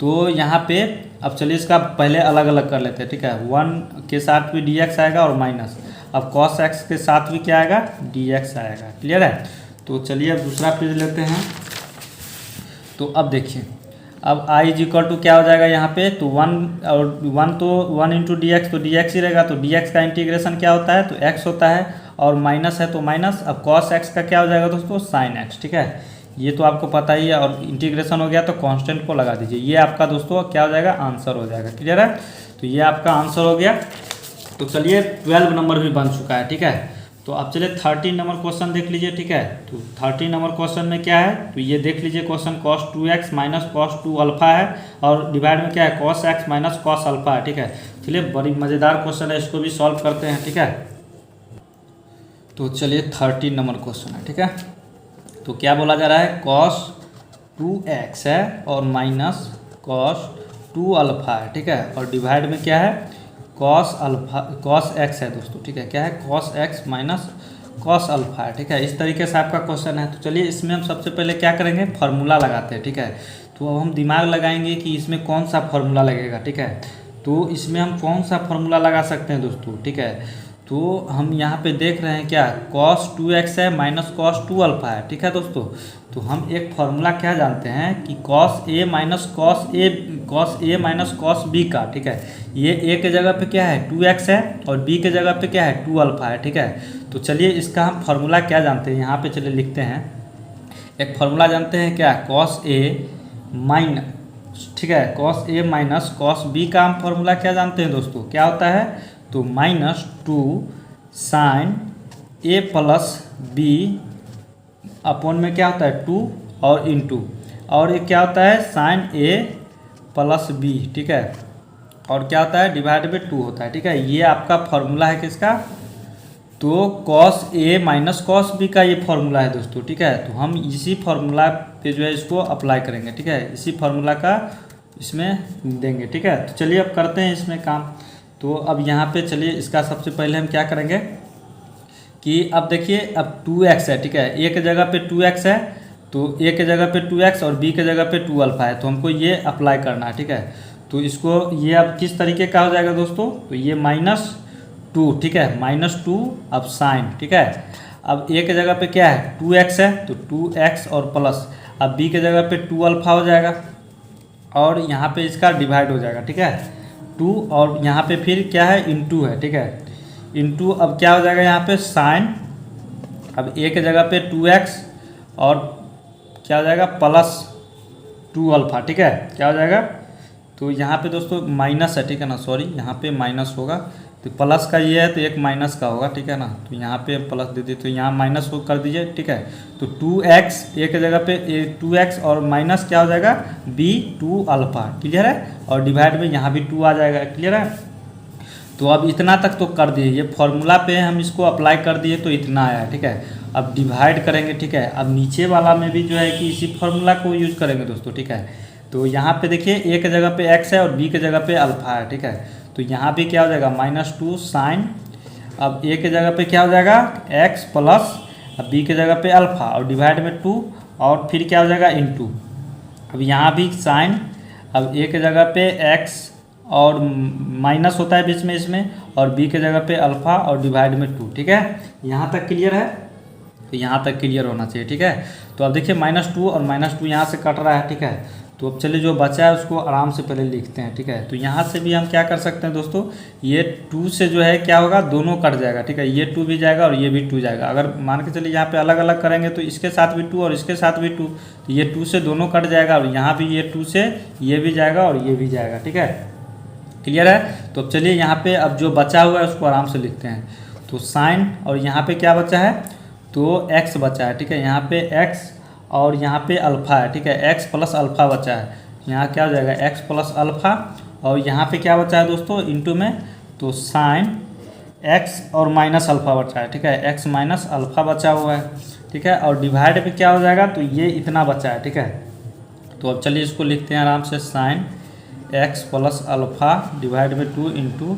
तो यहाँ पे अब चलिए इसका पहले अलग अलग कर लेते हैं। ठीक है, 1 के साथ भी डी एक्स आएगा और माइनस, अब कॉस एक्स के साथ भी क्या आएगा, डी एक्स आएगा। क्लियर है? तो चलिए अब दूसरा पेज लेते हैं। तो अब देखिए, अब आई इज इक्वल टू क्या हो जाएगा यहाँ पे, तो 1 और 1 तो 1 इंटू डी एक्स, तो डी एक्स ही रहेगा। तो डी एक्स का इंटीग्रेशन क्या होता है, तो एक्स होता है, और माइनस है तो माइनस। अब कॉस एक्स का क्या हो जाएगा दोस्तों, साइन एक्स। ठीक है, ये तो आपको पता ही है, और इंटीग्रेशन हो गया तो कांस्टेंट को लगा दीजिए। ये आपका दोस्तों क्या हो जाएगा, आंसर हो जाएगा। क्लियर है? तो ये आपका आंसर हो गया। तो चलिए 12 नंबर भी बन चुका है। ठीक है, तो अब चलिए 13 नंबर क्वेश्चन देख लीजिए। ठीक है, तो 13 नंबर क्वेश्चन में क्या है, तो ये देख लीजिए question, cos 2x minus cos 2 alpha है, और डिवाइड में क्या है cos x minus cos alpha है। ठीक है, चलिए बड़ी मज़ेदार क्वेश्चन है, इसको भी सॉल्व करते हैं। ठीक है, तो चलिए 13 नंबर क्वेश्चन है। ठीक है, तो क्या बोला जा रहा है, cos 2x है और माइनस cos 2 अल्फा है। ठीक है, और डिवाइड में क्या है cos x है दोस्तों। ठीक है, क्या है cos x minus cos alpha है। ठीक है, इस तरीके से आपका क्वेश्चन है। तो चलिए इसमें हम सबसे पहले क्या करेंगे, फार्मूला लगाते हैं। ठीक है, तो अब हम दिमाग लगाएंगे कि इसमें कौन सा फार्मूला लगेगा। ठीक है, तो इसमें हम कौन सा फार्मूला लगा सकते हैं दोस्तों। ठीक है, तो हम यहाँ पे देख रहे हैं क्या, cos 2x है माइनस cos 2 अल्फा है। ठीक है दोस्तों, तो हम एक फार्मूला क्या जानते हैं कि cos a minus cos b का। ठीक है, ये a के जगह पे क्या है 2x है, और b के जगह पे क्या है 2 अल्फा है। ठीक है, तो चलिए इसका हम फार्मूला क्या जानते हैं, यहाँ पे चलिए लिखते हैं। एक फार्मूला जानते हैं क्या, cos a ठीक है, cos A minus cos B का हम फॉर्मूला क्या जानते हैं दोस्तों, क्या होता है, तो -2 साइन ए प्लस बी अपॉन में क्या होता है 2 और इंटू, और ये क्या होता है साइन ए प्लस बी, ठीक है, और क्या होता है डिवाइड बाई 2 होता है, ठीक है। ये आपका फॉर्मूला है किसका, तो cos A minus cos B का ये फॉर्मूला है दोस्तों, ठीक है। तो हम इसी फॉर्मूला पे जो है इसको अप्लाई करेंगे, ठीक है, इसी फॉर्मूला का इसमें देंगे, ठीक है। तो चलिए अब करते हैं इसमें काम। तो अब यहाँ पे चलिए इसका सबसे पहले हम क्या करेंगे कि अब देखिए अब 2x है, ठीक है, ए के जगह पे 2x है, तो ए के जगह पे 2x और बी के जगह पे 2 अल्फा है, तो हमको ये अप्लाई करना है, ठीक है। तो इसको ये अब किस तरीके का हो जाएगा दोस्तों, तो ये -2, ठीक है, -2 अब साइन, ठीक है। अब ए के जगह पे क्या है 2x है, तो 2x और प्लस, अब बी के जगह पे 2 अल्फा हो जाएगा और यहाँ पे इसका डिवाइड हो जाएगा, ठीक है, 2 और यहाँ पे फिर क्या है इंटू है, ठीक है, इंटू अब क्या हो जाएगा यहाँ पे साइन, अब ए के जगह पे 2x और क्या हो जाएगा +2 अल्फा, ठीक है, क्या हो जाएगा, तो यहाँ पे दोस्तों माइनस है, ठीक है ना, सॉरी यहाँ पे माइनस होगा, तो प्लस का ये है तो एक माइनस का होगा, ठीक है ना, तो यहाँ पे प्लस दे दी तो यहाँ माइनस हो कर दीजिए, ठीक है। तो 2x ए के जगह पे 2x और माइनस क्या हो जाएगा b 2 अल्फा, क्लियर है, और डिवाइड में यहाँ भी 2 आ जाएगा, क्लियर है। तो अब इतना तक तो कर दिए, ये फॉर्मूला पे हम इसको अप्लाई कर दिए तो इतना आया, ठीक है। अब डिवाइड करेंगे, ठीक है, अब नीचे वाला में भी जो है कि इसी फॉर्मूला को यूज करेंगे दोस्तों, ठीक है। तो यहाँ पे देखिए ए के जगह पे x है और b के जगह पे अल्फा है, ठीक है, तो यहाँ भी क्या हो जाएगा -2 साइन, अब ए के जगह पे क्या हो जाएगा x प्लस, अब बी के जगह पे अल्फा और डिवाइड में 2 और फिर क्या हो जाएगा इंटू, अब यहाँ भी साइन, अब ए के जगह पे x और माइनस होता है बीच में इसमें, और बी के जगह पे अल्फा और डिवाइड में 2, ठीक है, यहाँ तक क्लियर है, तो यहाँ तक क्लियर होना चाहिए, ठीक है। तो अब देखिए -2 और -2 यहाँ से कट रहा है, ठीक है। तो अब चलिए जो बचा है उसको आराम से पहले लिखते हैं, ठीक है। तो यहाँ से भी हम क्या कर सकते हैं दोस्तों, ये 2 से जो है क्या होगा दोनों कट जाएगा, ठीक है, ये 2 भी जाएगा और ये भी 2 जाएगा। अगर मान के चलिए यहाँ पे अलग अलग करेंगे तो इसके साथ भी 2 और इसके साथ भी 2, तो ये 2 से दोनों कट जाएगा और यहाँ भी ये 2 से ये भी जाएगा और ये भी जाएगा, ठीक है, क्लियर है। तो अब चलिए यहाँ पे अब जो बचा हुआ है उसको आराम से लिखते हैं। तो साइन और यहाँ पे क्या बचा है, तो x बचा है, ठीक है, यहाँ पे x और यहाँ पे अल्फा है, ठीक है, x प्लस अल्फा बचा है, यहाँ क्या हो जाएगा x प्लस अल्फा, और यहाँ पे क्या बचा है दोस्तों इंटू में, तो साइन x और माइनस अल्फा बचा है, ठीक है, x माइनस अल्फा बचा हुआ है, ठीक है, और डिवाइड पे क्या हो जाएगा, तो ये इतना बचा है, ठीक है। तो अब चलिए इसको लिखते हैं आराम से, sine x plus alpha divide में 2 into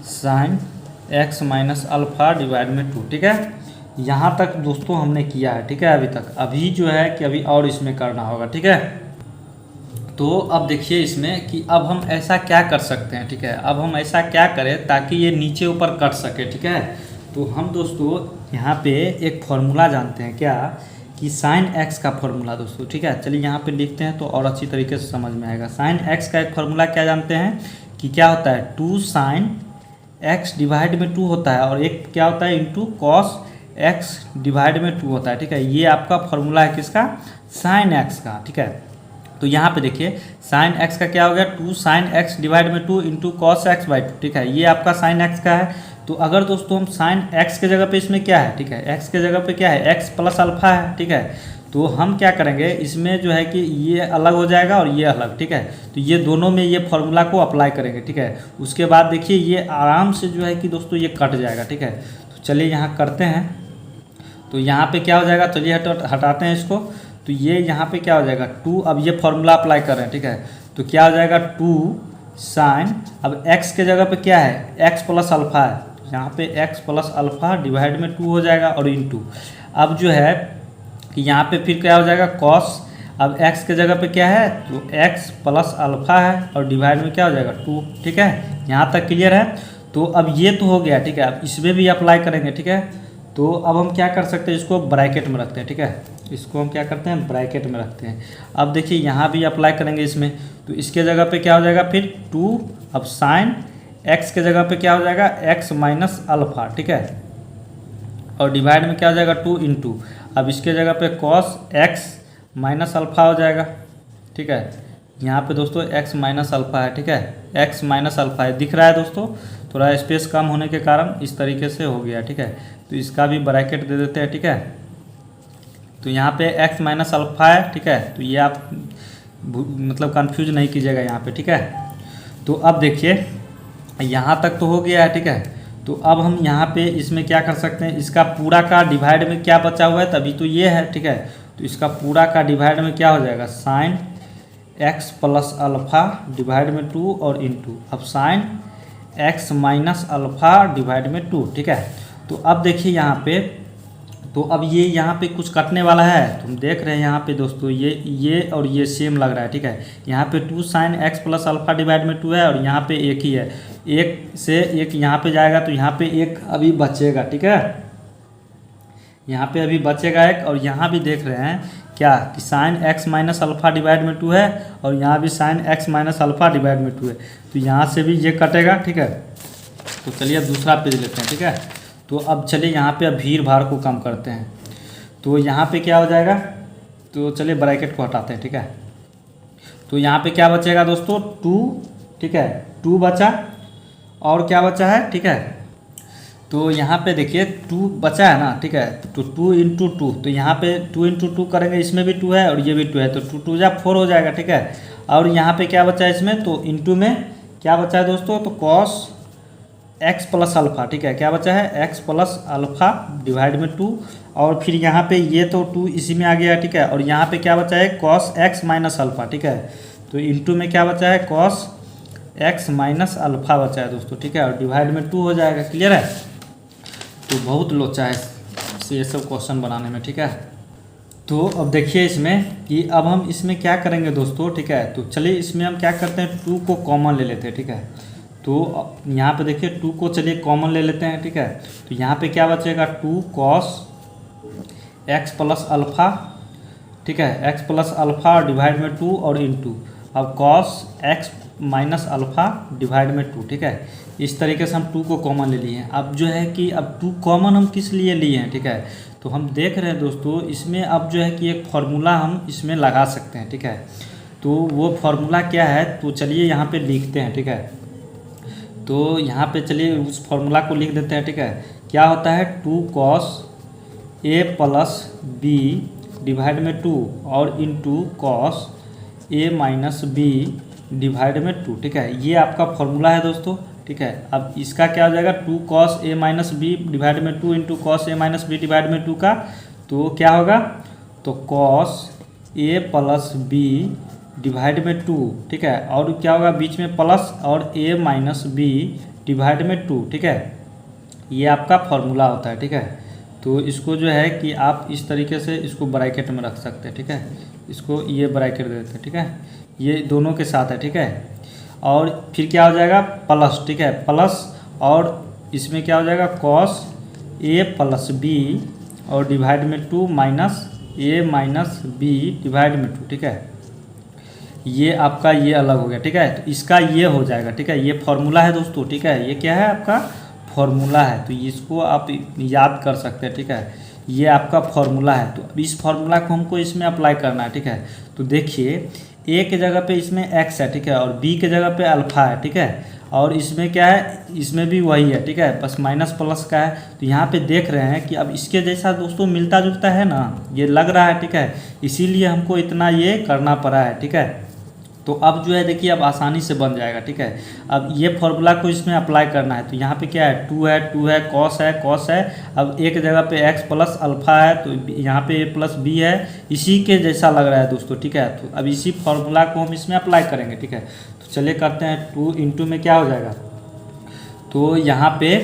sine x minus alpha divide में 2, ठीक है। यहाँ तक दोस्तों हमने किया है, ठीक है, अभी तक, अभी जो है कि अभी और इसमें करना होगा, ठीक है। तो अब देखिए इसमें कि अब हम ऐसा क्या कर सकते हैं, ठीक है, अब हम ऐसा क्या करें ताकि ये नीचे ऊपर कट सके, ठीक है। तो हम दोस्तों यहाँ पे एक फॉर्मूला जानते हैं क्या, कि साइन x का फॉर्मूला दोस्तों, ठीक है। चलिए यहाँ पे लिखते हैं तो और अच्छी तरीके से समझ में आएगा। साइन x का एक फॉर्मूला क्या जानते हैं कि क्या होता है 2 साइन x डिवाइड में 2 होता है, और एक क्या होता है इंटू कॉस x डिवाइड में 2 होता है, ठीक है। ये आपका फॉर्मूला है किसका, साइन x का, ठीक है। तो यहाँ पे देखिए साइन x का क्या हो गया 2 साइन x डिवाइड में 2 इंटू कॉस x बाई 2, ठीक है, ये आपका साइन x का है। तो अगर दोस्तों हम साइन x के जगह पे इसमें क्या है, ठीक है, x के जगह पे क्या है x प्लस अल्फा है, ठीक है। तो हम क्या करेंगे इसमें जो है कि ये अलग हो जाएगा और ये अलग, ठीक है। तो ये दोनों में ये फॉर्मूला को अप्लाई करेंगे, ठीक है। उसके बाद देखिए ये आराम से जो है कि दोस्तों ये कट जाएगा, ठीक है। तो चलिए यहाँ करते हैं, तो यहाँ पे क्या हो जाएगा, चलिए हटाते हैं इसको। तो ये यहाँ पे क्या हो जाएगा 2, अब ये फॉर्मूला अप्लाई कर रहे हैं, ठीक है। तो क्या हो जाएगा 2 साइन, अब x के जगह पे क्या है x प्लस अल्फा है, यहाँ पे x प्लस अल्फा डिवाइड में 2 हो जाएगा और इंटू, अब जो है कि यहाँ पे फिर क्या हो जाएगा कॉस, अब x के जगह पे क्या है तो x प्लस अल्फा है और डिवाइड में क्या हो जाएगा 2, ठीक है, यहाँ तक क्लियर है। तो अब ये तो हो गया, ठीक है, अब इसमें भी अप्लाई करेंगे, ठीक है। तो अब हम क्या कर सकते हैं, इसको ब्रैकेट में रखते हैं, ठीक है, इसको हम क्या करते हैं ब्रैकेट में रखते हैं। अब देखिए यहाँ भी अप्लाई करेंगे इसमें, तो इसके जगह पे क्या हो जाएगा फिर 2, अब साइन x के जगह पे क्या हो जाएगा x माइनस अल्फा, ठीक है, और डिवाइड में क्या हो जाएगा 2 इंटू, अब इसके जगह पे कॉस x माइनस अल्फा हो जाएगा, ठीक है, यहाँ पे दोस्तों x माइनस अल्फ़ा है, ठीक है, x माइनस अल्फ़ा है, दिख रहा है दोस्तों, थोड़ा स्पेस कम होने के कारण इस तरीके से हो गया, ठीक है। तो इसका भी ब्रैकेट दे देते हैं, ठीक है। तो यहाँ पे x माइनस अल्फ़ा है, ठीक है, तो ये आप मतलब कंफ्यूज नहीं कीजिएगा यहाँ पे, ठीक है। तो अब देखिए यहाँ तक तो हो गया है, ठीक है। तो अब हम यहाँ पे इसमें क्या कर सकते हैं, इसका पूरा का डिवाइड में क्या बचा हुआ है, तभी तो ये है, ठीक है। तो इसका पूरा का डिवाइड में क्या हो जाएगा, sine x plus alpha divide में 2 और इंटू अब sine x minus alpha divide में 2, ठीक है। तो अब देखिए यहाँ पे, तो अब ये यहाँ पे कुछ कटने वाला है, तो हम देख रहे हैं यहाँ पे दोस्तों ये और ये सेम लग रहा है, ठीक है। यहाँ पे 2 sine x plus alpha divide में 2 है और यहाँ पे एक ही है, एक से एक यहाँ पे जाएगा तो यहाँ पे एक अभी बचेगा, ठीक है। यहाँ पे अभी बचेगा एक, और यहाँ भी देख रहे हैं क्या कि sine x minus alpha divide में 2 है और यहाँ भी sine x minus alpha divide में 2 है, तो यहाँ से भी ये कटेगा, ठीक है। तो चलिए अब दूसरा पेज लेते हैं, ठीक है। तो अब चलिए यहाँ पे अब भीड़ भाड़ को कम करते हैं, तो यहाँ पे क्या हो जाएगा, तो चलिए ब्रैकेट को हटाते हैं, ठीक है। तो यहाँ पे क्या बचेगा दोस्तों, 2, ठीक है, 2 बचा और क्या बचा है, ठीक है। तो यहाँ पे देखिए 2 बचा है ना, ठीक है, तो 2 इंटू 2, तो यहाँ पे 2 इंटू 2 करेंगे, इसमें भी 2 है और ये भी 2 है, तो 2 2 जा 4 हो जाएगा, ठीक है। और यहाँ पे क्या बचा है इसमें, तो इंटू में क्या बचा है दोस्तों, तो कॉस x प्लस अल्फ़ा, ठीक है, क्या बचा है, x प्लस अल्फ़ा डिवाइड में 2, और फिर यहाँ पे ये तो 2 इसी में आ गया, ठीक है। और यहाँ पे क्या बचा है, कॉस x माइनस अल्फ़ा, ठीक है, तो इंटू में क्या बचा है, कॉस x माइनस अल्फ़ा बचा है दोस्तों, ठीक है, और डिवाइड में 2 हो जाएगा, क्लियर है। तो बहुत लोचा है ये सब क्वेश्चन बनाने में, ठीक है। तो अब देखिए इसमें कि अब हम इसमें क्या करेंगे दोस्तों, ठीक है। तो चलिए इसमें हम क्या करते हैं, 2 को कॉमन ले लेते हैं, ठीक है। तो यहाँ पे देखिए 2 को चलिए कॉमन ले लेते हैं, ठीक है। तो यहाँ पे क्या बचेगा, 2 कॉस x प्लस अल्फ़ा, ठीक है, x प्लस अल्फ़ा डिवाइड में 2 और इंटू अब cos x minus alpha divide में 2, ठीक है। इस तरीके से हम 2 को कॉमन ले लिए हैं। अब जो है कि अब 2 कॉमन हम किस लिए लिए हैं, ठीक है। तो हम देख रहे हैं दोस्तों इसमें अब जो है कि एक फार्मूला हम इसमें लगा सकते हैं, ठीक है। तो वो फार्मूला क्या है, तो चलिए यहाँ पे लिखते हैं, ठीक है। तो यहाँ पे चलिए उस फार्मूला को लिख देते हैं, ठीक है। क्या होता है, 2 cos a plus b divide में 2 और into cos a minus b divide में 2, ठीक है। ये आपका फार्मूला है दोस्तों, ठीक है। अब इसका क्या हो जाएगा, 2 cos a minus b divide में 2 into cos a minus b divide में 2 का, तो क्या होगा, तो cos a plus b divide में 2, ठीक है, और क्या होगा बीच में प्लस और a माइनस बी डिवाइड में 2, ठीक है। ये आपका फार्मूला होता है, ठीक है। तो इसको जो है कि आप इस तरीके से इसको ब्रैकेट में रख सकते हैं, ठीक है। इसको ये ब्रैकेट दे देते हैं, ठीक है, ये दोनों के साथ है, ठीक है। और फिर क्या हो जाएगा, प्लस, ठीक है, प्लस और इसमें क्या हो जाएगा, कॉस a प्लस बी और डिवाइड में 2 minus a minus b divide में 2, ठीक है। ये आपका ये अलग हो गया, ठीक है। तो इसका ये हो जाएगा, ठीक है, ये फार्मूला है दोस्तों, ठीक है। ये क्या है, आपका फार्मूला है, तो इसको आप याद कर सकते हैं, ठीक है। ये आपका फार्मूला है, तो अब इस फार्मूला को हमको इसमें अप्लाई करना है, ठीक है। तो देखिए a के जगह पे इसमें x है, ठीक है, और b के जगह पे अल्फ़ा है, ठीक है, और इसमें क्या है, इसमें भी वही है, ठीक है, बस माइनस प्लस का है। तो यहाँ पे देख रहे हैं कि अब इसके जैसा दोस्तों मिलता जुलता है ना, ये लग रहा है, ठीक है, इसीलिए हमको इतना ये करना पड़ा है, ठीक है। तो अब जो है देखिए अब आसानी से बन जाएगा, ठीक है। अब ये फार्मूला को इसमें अप्लाई करना है, तो यहाँ पे क्या है, 2 है, कॉस है, कॉस है। अब एक जगह पे x प्लस अल्फ़ा है, तो यहाँ पे a प्लस बी है, इसी के जैसा लग रहा है दोस्तों, ठीक है। तो अब इसी फार्मूला को हम इसमें अप्लाई करेंगे, ठीक है। तो चलिए करते हैं, 2 इंटू में क्या हो जाएगा, तो यहाँ पे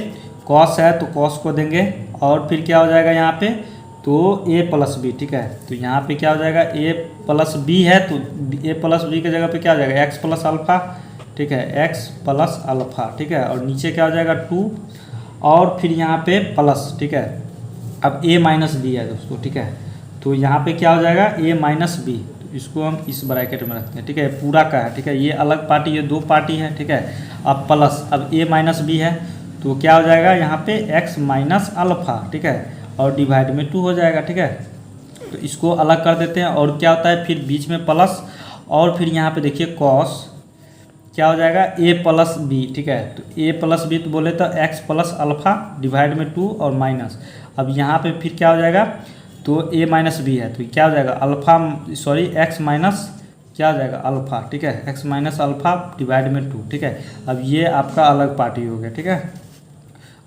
कॉस है तो कॉस को देंगे, और फिर क्या हो जाएगा यहाँ पे, तो a प्लस बी, ठीक है। तो यहाँ पे क्या हो जाएगा, a प्लस बी है, तो a प्लस बी के जगह पे क्या हो जाएगा, x प्लस अल्फ़ा, ठीक है, x प्लस अल्फ़ा, ठीक है, और नीचे क्या हो जाएगा 2 और फिर यहाँ पे प्लस, ठीक है। अब a माइनस बी है दोस्तों, ठीक है। तो यहाँ पे क्या हो जाएगा, a माइनस बी, तो इसको हम इस ब्रैकेट में रखते हैं, ठीक है, पूरा का है, ठीक है। ये अलग पार्टी, ये 2 पार्टी है, ठीक है। अब प्लस, अब a माइनस बी है, तो क्या हो जाएगा यहाँ पे x माइनस अल्फ़ा, ठीक है, और डिवाइड में 2 हो जाएगा, ठीक है। तो इसको अलग कर देते हैं, और क्या होता है फिर बीच में प्लस और फिर यहाँ पे देखिए कॉस क्या हो जाएगा ए प्लस बी, ठीक है। तो ए प्लस बी तो बोले तो एक्स प्लस अल्फ़ा डिवाइड में 2 और माइनस, अब यहाँ पे फिर क्या हो जाएगा, तो ए माइनस बी है तो क्या हो जाएगा अल्फ़ा, सॉरी एक्स माइनस क्या हो जाएगा अल्फ़ा, ठीक है, एक्स माइनस अल्फ़ा डिवाइड में 2, ठीक है। अब ये आपका अलग पार्टी हो गया, ठीक है।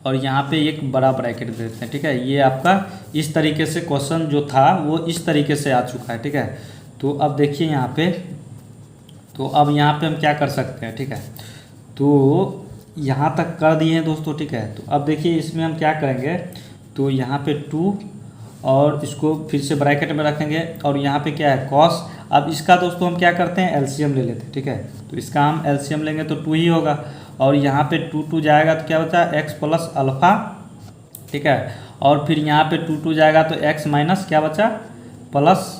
और यहाँ पे एक बड़ा ब्रैकेट देते हैं, ठीक है। ये आपका इस तरीके से क्वेश्चन जो था वो इस तरीके से आ चुका है, ठीक है। तो अब देखिए यहाँ पे, तो अब यहाँ पे हम क्या कर सकते हैं, ठीक है। तो यहाँ तक कर दिए हैं दोस्तों, ठीक है। तो अब देखिए इसमें हम क्या करेंगे, तो यहाँ पे 2 और इसको फिर से ब्रैकेट में रखेंगे और यहाँ पे क्या है कॉस। अब इसका दोस्तों हम क्या करते हैं एलसीएम ले लेते हैं, ठीक है। तो इसका हम एलसीएम लेंगे तो 2 ही होगा और यहाँ पे 2 जाएगा तो क्या बचा एक्स प्लस अल्फ़ा, ठीक है। और फिर यहाँ पे 2 जाएगा तो एक्स माइनस क्या बचा प्लस,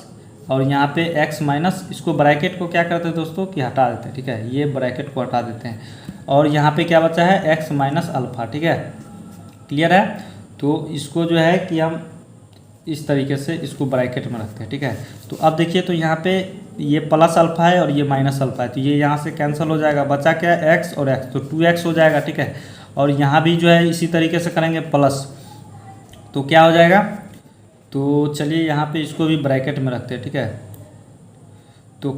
और यहाँ पे x माइनस, इसको ब्रैकेट को क्या करते हैं दोस्तों कि हटा देते हैं, ठीक है। ये ब्रैकेट को हटा देते हैं और यहाँ पे क्या बचा है x माइनस अल्फ़ा, ठीक है। क्लियर है। तो इसको जो है कि हम इस तरीके से इसको ब्रैकेट में रखते हैं, ठीक है। तो अब देखिए तो यहाँ पे ये प्लस अल्फ़ा है और ये माइनस अल्फ़ा है तो ये यहाँ से कैंसिल हो जाएगा, बचा क्या है x और x, तो 2x हो जाएगा, ठीक है। और यहाँ भी जो है इसी तरीके से करेंगे प्लस, तो क्या हो जाएगा, तो चलिए यहाँ पे इसको भी ब्रैकेट में रखते हैं, ठीक है। तो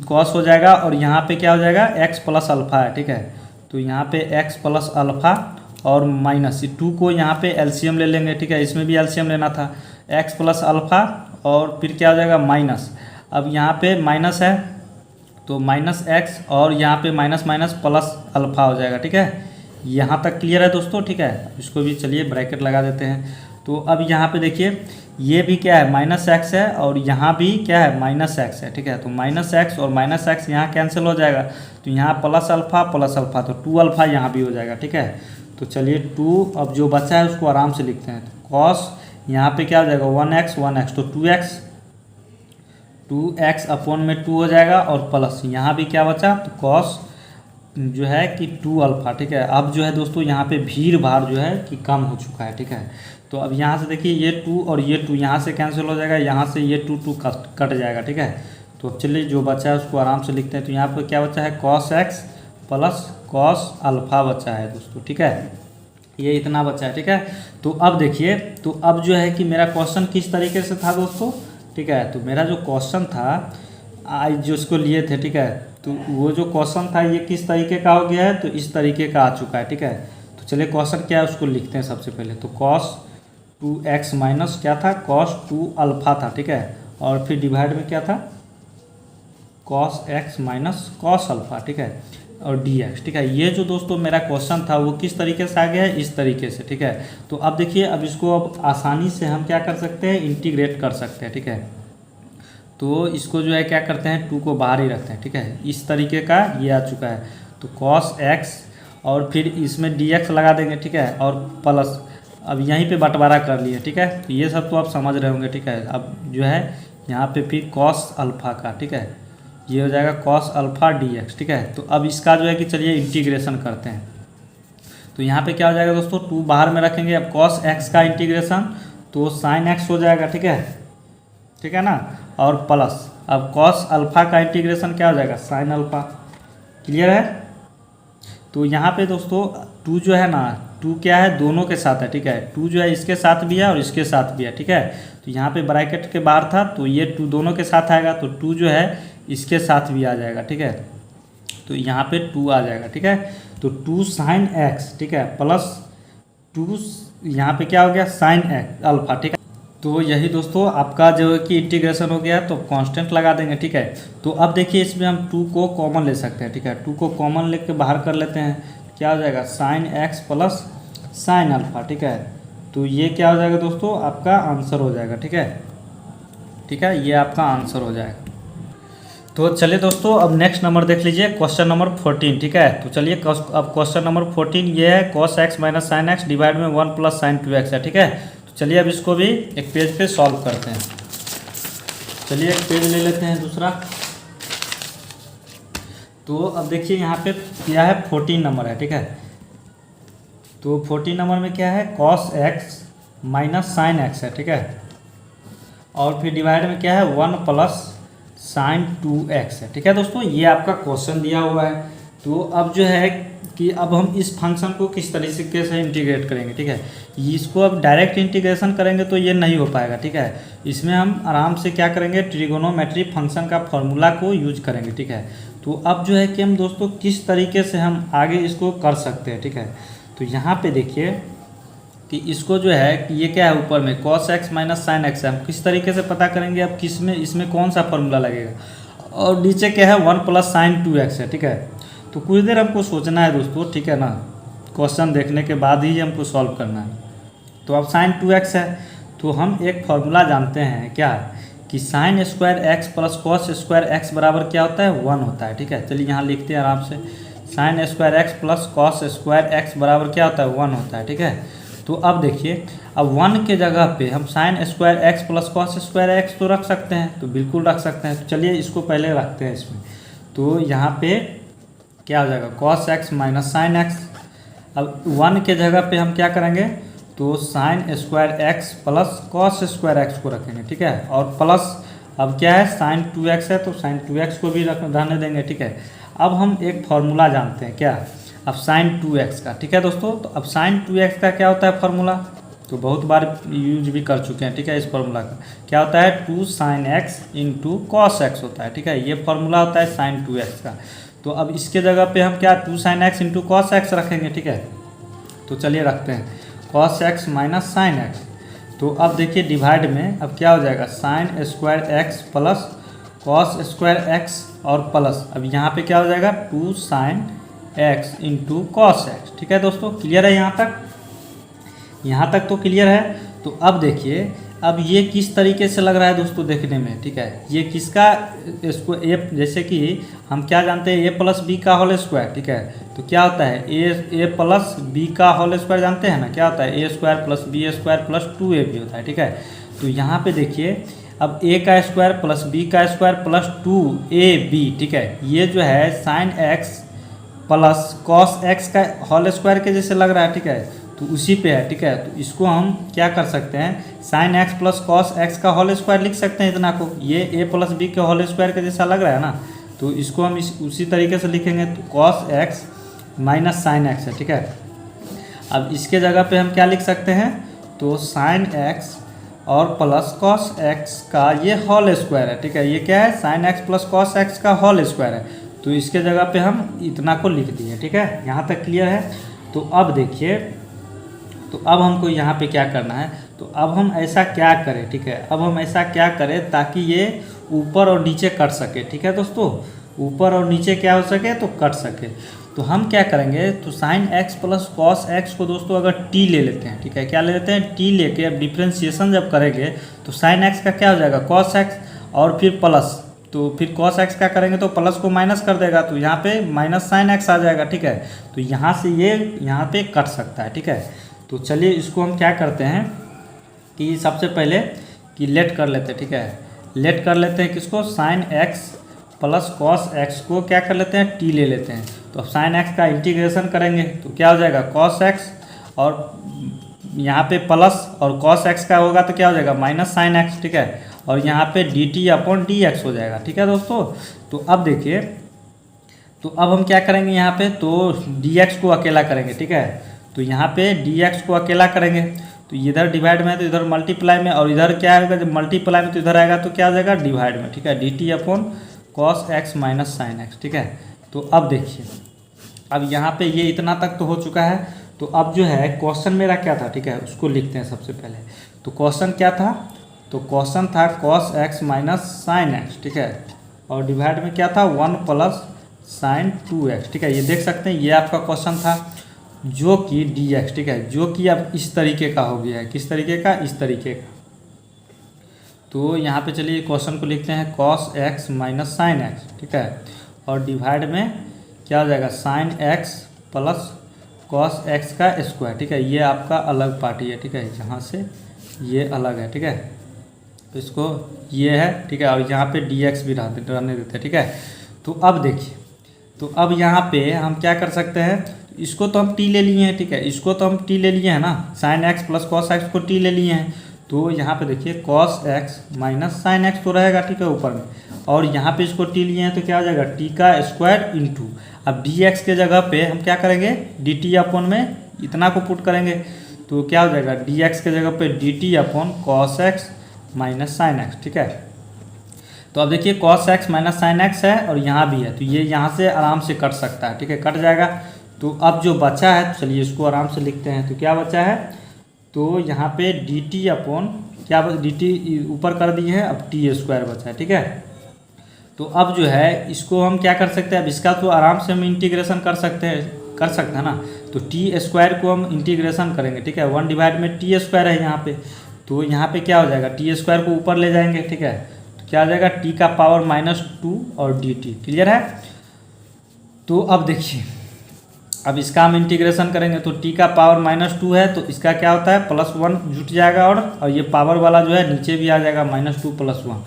कॉस हो जाएगा और यहाँ पे क्या हो जाएगा x प्लस अल्फ़ा है, ठीक है। तो यहाँ पे x प्लस अल्फ़ा और माइनस 2 को यहाँ पे एलसीएम ले लेंगे, ठीक है। इसमें भी एलसीएम लेना था, x प्लस अल्फ़ा और फिर क्या हो जाएगा माइनस, अब यहाँ पे माइनस है तो माइनस x और यहाँ पे माइनस माइनस प्लस अल्फ़ा हो जाएगा, ठीक है। यहाँ तक क्लियर है दोस्तों, ठीक है। इसको भी चलिए ब्रैकेट लगा देते हैं। तो अब यहाँ पे देखिए ये भी क्या है माइनस एक्स है और यहाँ भी क्या है माइनस एक्स है, ठीक है। तो माइनस एक्स और माइनस एक्स यहाँ कैंसिल हो जाएगा तो यहाँ प्लस अल्फ़ा तो 2 अल्फ़ा यहाँ भी हो जाएगा, ठीक है। तो चलिए 2 अब जो बचा है उसको आराम से लिखते हैं। तो कॉस यहाँ पे क्या हो जाएगा 1x तो 2x अपॉन में 2 हो जाएगा और प्लस यहाँ भी क्या बचा तो कॉस जो है कि 2 अल्फ़ा, ठीक है। अब जो है दोस्तों यहाँ पे भीड़ भाड़ जो है कि कम हो चुका है, ठीक है। तो अब यहाँ से देखिए ये 2 और ये 2 यहाँ से कैंसिल हो जाएगा, यहाँ से ये 2 कट जाएगा, ठीक है। तो चलिए जो बचा है उसको आराम से लिखते हैं। तो यहाँ पर क्या बचा है cos x plus cos alpha बचा है दोस्तों, ठीक है। ये इतना बचा है, ठीक है। तो अब देखिए, तो अब जो है कि मेरा क्वेश्चन किस तरीके से था दोस्तों, ठीक है। तो मेरा जो क्वेश्चन था आज जो इसको लिए थे, ठीक है, तो वो जो क्वेश्चन था ये किस तरीके का हो गया है, तो इस तरीके का आ चुका है, ठीक है। तो चलिए क्वेश्चन क्या है उसको लिखते हैं सबसे पहले। तो cos 2x माइनस क्या था cos 2 अल्फ़ा था, ठीक है। और फिर डिवाइड में क्या था cos x minus cos alpha, ठीक है, और dx, ठीक है। ये जो दोस्तों मेरा क्वेश्चन था वो किस तरीके से आ गया है इस तरीके से, ठीक है। तो अब देखिए अब इसको अब आसानी से हम क्या कर सकते हैं इंटीग्रेट कर सकते हैं, ठीक है। तो इसको जो है क्या करते हैं 2 को बाहर ही रखते हैं, ठीक है। इस तरीके का ये आ चुका है तो cos x और फिर इसमें dx लगा देंगे, ठीक है, और प्लस अब यहीं पे बंटवारा कर लिए, ठीक है। तो ये सब तो आप समझ रहे होंगे, ठीक है। अब जो है यहाँ पे फिर cos अल्फ़ा का, ठीक है, ये हो जाएगा cos अल्फ़ा dx, ठीक है। तो अब इसका जो है कि चलिए इंटीग्रेशन करते हैं। तो यहाँ पे क्या हो जाएगा दोस्तों 2 बाहर में रखेंगे, अब cos x का इंटीग्रेशन तो sin x हो जाएगा, ठीक है ना, और प्लस अब cos अल्फ़ा का इंटीग्रेशन क्या हो जाएगा sin अल्फ़ा। क्लियर है। तो यहाँ पे दोस्तों 2 जो है ना 2 क्या है दोनों के साथ है, ठीक है। 2 जो है इसके साथ भी है और इसके साथ भी है, ठीक है। तो यहाँ पे ब्रैकेट के बाहर था तो ये 2 दोनों के साथ आएगा तो 2 जो है इसके साथ भी आ जाएगा, ठीक है। तो यहाँ पे 2 आ जाएगा, ठीक है। तो 2 sin x, ठीक है, प्लस 2 यहाँ पे क्या हो गया sin x अल्फ़ा, ठीक है। तो यही दोस्तों आपका जो है कि इंटीग्रेशन हो गया तो कांस्टेंट लगा देंगे, ठीक है। तो अब देखिए इसमें हम 2 को कॉमन ले सकते हैं, ठीक है। 2 को कॉमन लेके बाहर कर लेते हैं, क्या हो जाएगा sin x plus sin alpha, ठीक है। तो ये क्या हो जाएगा दोस्तों आपका आंसर हो जाएगा, ठीक है, ये आपका आंसर हो जाएगा। तो चलिए दोस्तों अब नेक्स्ट नंबर देख लीजिए क्वेश्चन नंबर 14, ठीक है। तो चलिए अब क्वेश्चन नंबर 14 ये है cos x minus sine x divide में 1 प्लस साइन 2x है, ठीक है। तो चलिए अब इसको भी एक पेज पे सॉल्व करते हैं। चलिए एक पेज ले लेते हैं दूसरा। तो अब देखिए यहाँ पे क्या है 14 नंबर है, ठीक है। तो 14 नंबर में क्या है cos x minus sine x है, ठीक है। और फिर डिवाइड में क्या है 1 प्लस साइन 2x है। ठीक है दोस्तों, ये आपका क्वेश्चन दिया हुआ है। तो अब जो है कि अब हम इस फंक्शन को किस तरीके से इंटीग्रेट करेंगे। ठीक है, इसको अब डायरेक्ट इंटीग्रेशन करेंगे तो ये नहीं हो पाएगा। ठीक है, इसमें हम आराम से क्या करेंगे, ट्रिगोनोमेट्री फंक्शन का फॉर्मूला को यूज करेंगे। ठीक है, तो अब जो है कि हम दोस्तों किस तरीके से हम आगे इसको कर सकते हैं। ठीक है, तो यहाँ पे देखिए कि इसको जो है कि ये क्या है, ऊपर में cos x minus sine x है। हम किस तरीके से पता करेंगे, अब किस में इसमें कौन सा फॉर्मूला लगेगा, और नीचे क्या है 1 प्लस साइन 2x है। ठीक है, तो कुछ देर हमको सोचना है दोस्तों। ठीक है ना, क्वेश्चन देखने के बाद ही हमको सॉल्व करना है। तो अब साइन 2x है, तो हम एक फार्मूला जानते हैं क्या, कि sign square x plus cos square x बराबर क्या होता है, 1 होता है। ठीक है, चलिए यहाँ लिखते हैं आराम से, sign square x plus cos square x बराबर क्या होता है, 1 होता है। ठीक है, तो अब देखिए, अब 1 के जगह पे हम sign square x plus cos square x तो रख सकते हैं, तो बिल्कुल रख सकते हैं। तो चलिए इसको पहले रखते हैं इसमें। तो यहाँ पे क्या हो जाएगा, cos x minus sine x. अब 1 के जगह पे हम क्या करेंगे, तो sign square x plus cos square x को रखेंगे। ठीक है, और प्लस अब क्या है, साइन 2x है, तो साइन 2x को भी रहने देंगे। ठीक है, अब हम एक फार्मूला जानते हैं क्या, अब साइन 2x का। ठीक है दोस्तों, तो अब साइन 2x का क्या होता है फार्मूला, तो बहुत बार यूज भी कर चुके हैं। ठीक है, इस फार्मूला का क्या होता है, 2 sine x into cos x होता है। ठीक है, ये फार्मूला होता है साइन 2x का। तो अब इसके जगह पे हम क्या 2 sine x into cos x रखेंगे। ठीक है, तो चलिए रखते हैं cos x minus sine x. तो अब देखिए डिवाइड में अब क्या हो जाएगा, sign square x plus cos square x और प्लस अब यहाँ पे क्या हो जाएगा, 2 sine x into cos x. ठीक है दोस्तों, क्लियर है यहाँ तक, यहाँ तक तो क्लियर है। तो अब देखिए, अब ये किस तरीके से लग रहा है दोस्तों देखने में। ठीक है, ये किसका, इसको ए, जैसे कि हम क्या जानते हैं, ए प्लस बी का होल स्क्वायर। ठीक है, तो क्या होता है, ए प्लस बी का होल स्क्वायर जानते हैं ना, क्या होता है, a square plus b square plus 2ab होता है। ठीक है, तो यहाँ पे देखिए, अब ए का स्क्वायर प्लस बी का स्क्वायर प्लस 2ab। ठीक है, ये जो है sine x plus cos x का होल स्क्वायर के जैसे लग रहा है। ठीक है, तो उसी पे है। ठीक है, तो इसको हम क्या कर सकते हैं, sine x plus cos x का होल स्क्वायर लिख सकते हैं इतना को, ये ए प्लस बी के होल स्क्वायर के जैसा लग रहा है ना, तो इसको हम उसी तरीके से लिखेंगे, तो cos x minus sine x है। ठीक है, अब इसके जगह पे हम क्या लिख सकते हैं, तो साइन एक्स और प्लस कॉस एक्स का ये होल स्क्वायर है। ठीक है, ये क्या है, sine x plus cos x का होल स्क्वायर है, तो इसके जगह पे हम इतना को लिख दिए। ठीक है, यहाँ तक क्लियर है। तो अब देखिए, तो अब हमको यहाँ पे क्या करना है, तो अब हम ऐसा क्या करें। ठीक है, अब हम ऐसा क्या करें ताकि ये ऊपर और नीचे कट सके। ठीक है दोस्तों, ऊपर और नीचे क्या हो सके, तो कट सके। तो हम क्या करेंगे, तो sine x plus cos x को दोस्तों अगर टी ले लेते हैं। ठीक है, क्या ले लेते हैं, टी लेके अब डिफ्रेंशिएशन जब करेंगे तो साइन एक्स का क्या हो जाएगा, कॉस एक्स, और फिर प्लस, तो फिर कॉस एक्स का करेंगे तो प्लस को माइनस कर देगा, तो यहाँ पे माइनस साइन एक्स आ जाएगा। ठीक है, तो यहाँ से ये यहाँ पे कट सकता है। ठीक है, तो चलिए इसको हम क्या करते हैं कि सबसे पहले कि लेट कर लेते हैं। ठीक है, लेट कर लेते हैं किसको, sine x plus cos x को क्या कर लेते हैं, टी ले लेते हैं। तो अब साइन एक्स का इंटीग्रेशन करेंगे तो क्या हो जाएगा, कॉस एक्स, और यहाँ पे प्लस, और कॉस एक्स का होगा तो क्या हो जाएगा, माइनस साइन एक्स। ठीक है, और यहाँ पे D t upon D x हो जाएगा। ठीक है दोस्तों, तो अब देखिए, तो अब हम क्या करेंगे यहाँ पे, तो डी एक्स को अकेला करेंगे। ठीक है, तो यहाँ पे डी एक्स को अकेला करेंगे, तो इधर डिवाइड में है तो इधर मल्टीप्लाई में, और इधर क्या आएगा, जब मल्टीप्लाई में तो इधर आएगा तो क्या हो जाएगा, डिवाइड में। ठीक है, D t upon cos x minus sine x. ठीक है, तो अब देखिए, अब यहाँ पे ये इतना तक तो हो चुका है। तो अब जो है क्वेश्चन मेरा क्या था, ठीक है, उसको लिखते हैं सबसे पहले। तो क्वेश्चन क्या था, तो क्वेश्चन था cos x minus sine x. ठीक है, और डिवाइड में क्या था, 1 प्लस साइन 2x। ठीक है, ये देख सकते हैं, ये आपका क्वेश्चन था, जो कि dx। ठीक है, जो कि अब इस तरीके का हो गया है, किस तरीके का, इस तरीके का। तो यहाँ पे चलिए क्वेश्चन को लिखते हैं, cos x minus sine x. ठीक है, और डिवाइड में क्या हो जाएगा, sine x plus cos x का स्क्वायर। ठीक है, ये आपका अलग पार्टी है। ठीक है, यहाँ से ये अलग है। ठीक है, तो इसको ये है। ठीक है, और यहाँ पे dx भी रहने देते हैं। ठीक है, तो अब देखिए, तो अब यहाँ पे हम क्या कर सकते हैं, इसको तो हम t ले लिए हैं। ठीक है, इसको तो हम t ले लिए हैं ना, sine x plus cos x को t ले लिए हैं। तो यहाँ पे देखिए, cos x minus sine x तो रहेगा। ठीक है, ऊपर में, और यहाँ पे इसको टी लिए हैं तो क्या हो जाएगा टी का स्क्वायर इंटू, अब डी एक्स के जगह पे हम क्या करेंगे डी टी अपॉन में इतना को पुट करेंगे तो क्या हो जाएगा डी एक्स के जगह पे D t upon cos x minus sine x. ठीक है, तो अब देखिए cos x minus sine x है और यहाँ भी है तो ये यहाँ से आराम से कट सकता है। ठीक है, कट जाएगा। तो अब जो बचा है तो चलिए इसको आराम से लिखते हैं। तो क्या बचा है, तो यहाँ पे डी टी अपॉन क्या डी टी ऊपर कर दिए हैं, अब टी स्क्वायर बचा है। ठीक है, तो अब जो है इसको हम क्या कर सकते हैं, अब इसका तो आराम से हम इंटीग्रेशन कर सकते हैं ना। तो टी स्क्वायर को हम इंटीग्रेशन करेंगे। ठीक है, 1 डिवाइड में टी स्क्वायर है यहाँ पे, तो यहाँ पे क्या हो जाएगा टी स्क्वायर को ऊपर ले जाएंगे। ठीक है, तो क्या हो जाएगा टी का पावर -2 और डी टी। क्लियर है। तो अब देखिए अब इसका हम इंटीग्रेशन करेंगे तो t का पावर -2 है तो इसका क्या होता है +1 जुट जाएगा और ये पावर वाला जो है नीचे भी आ जाएगा -2 + 1।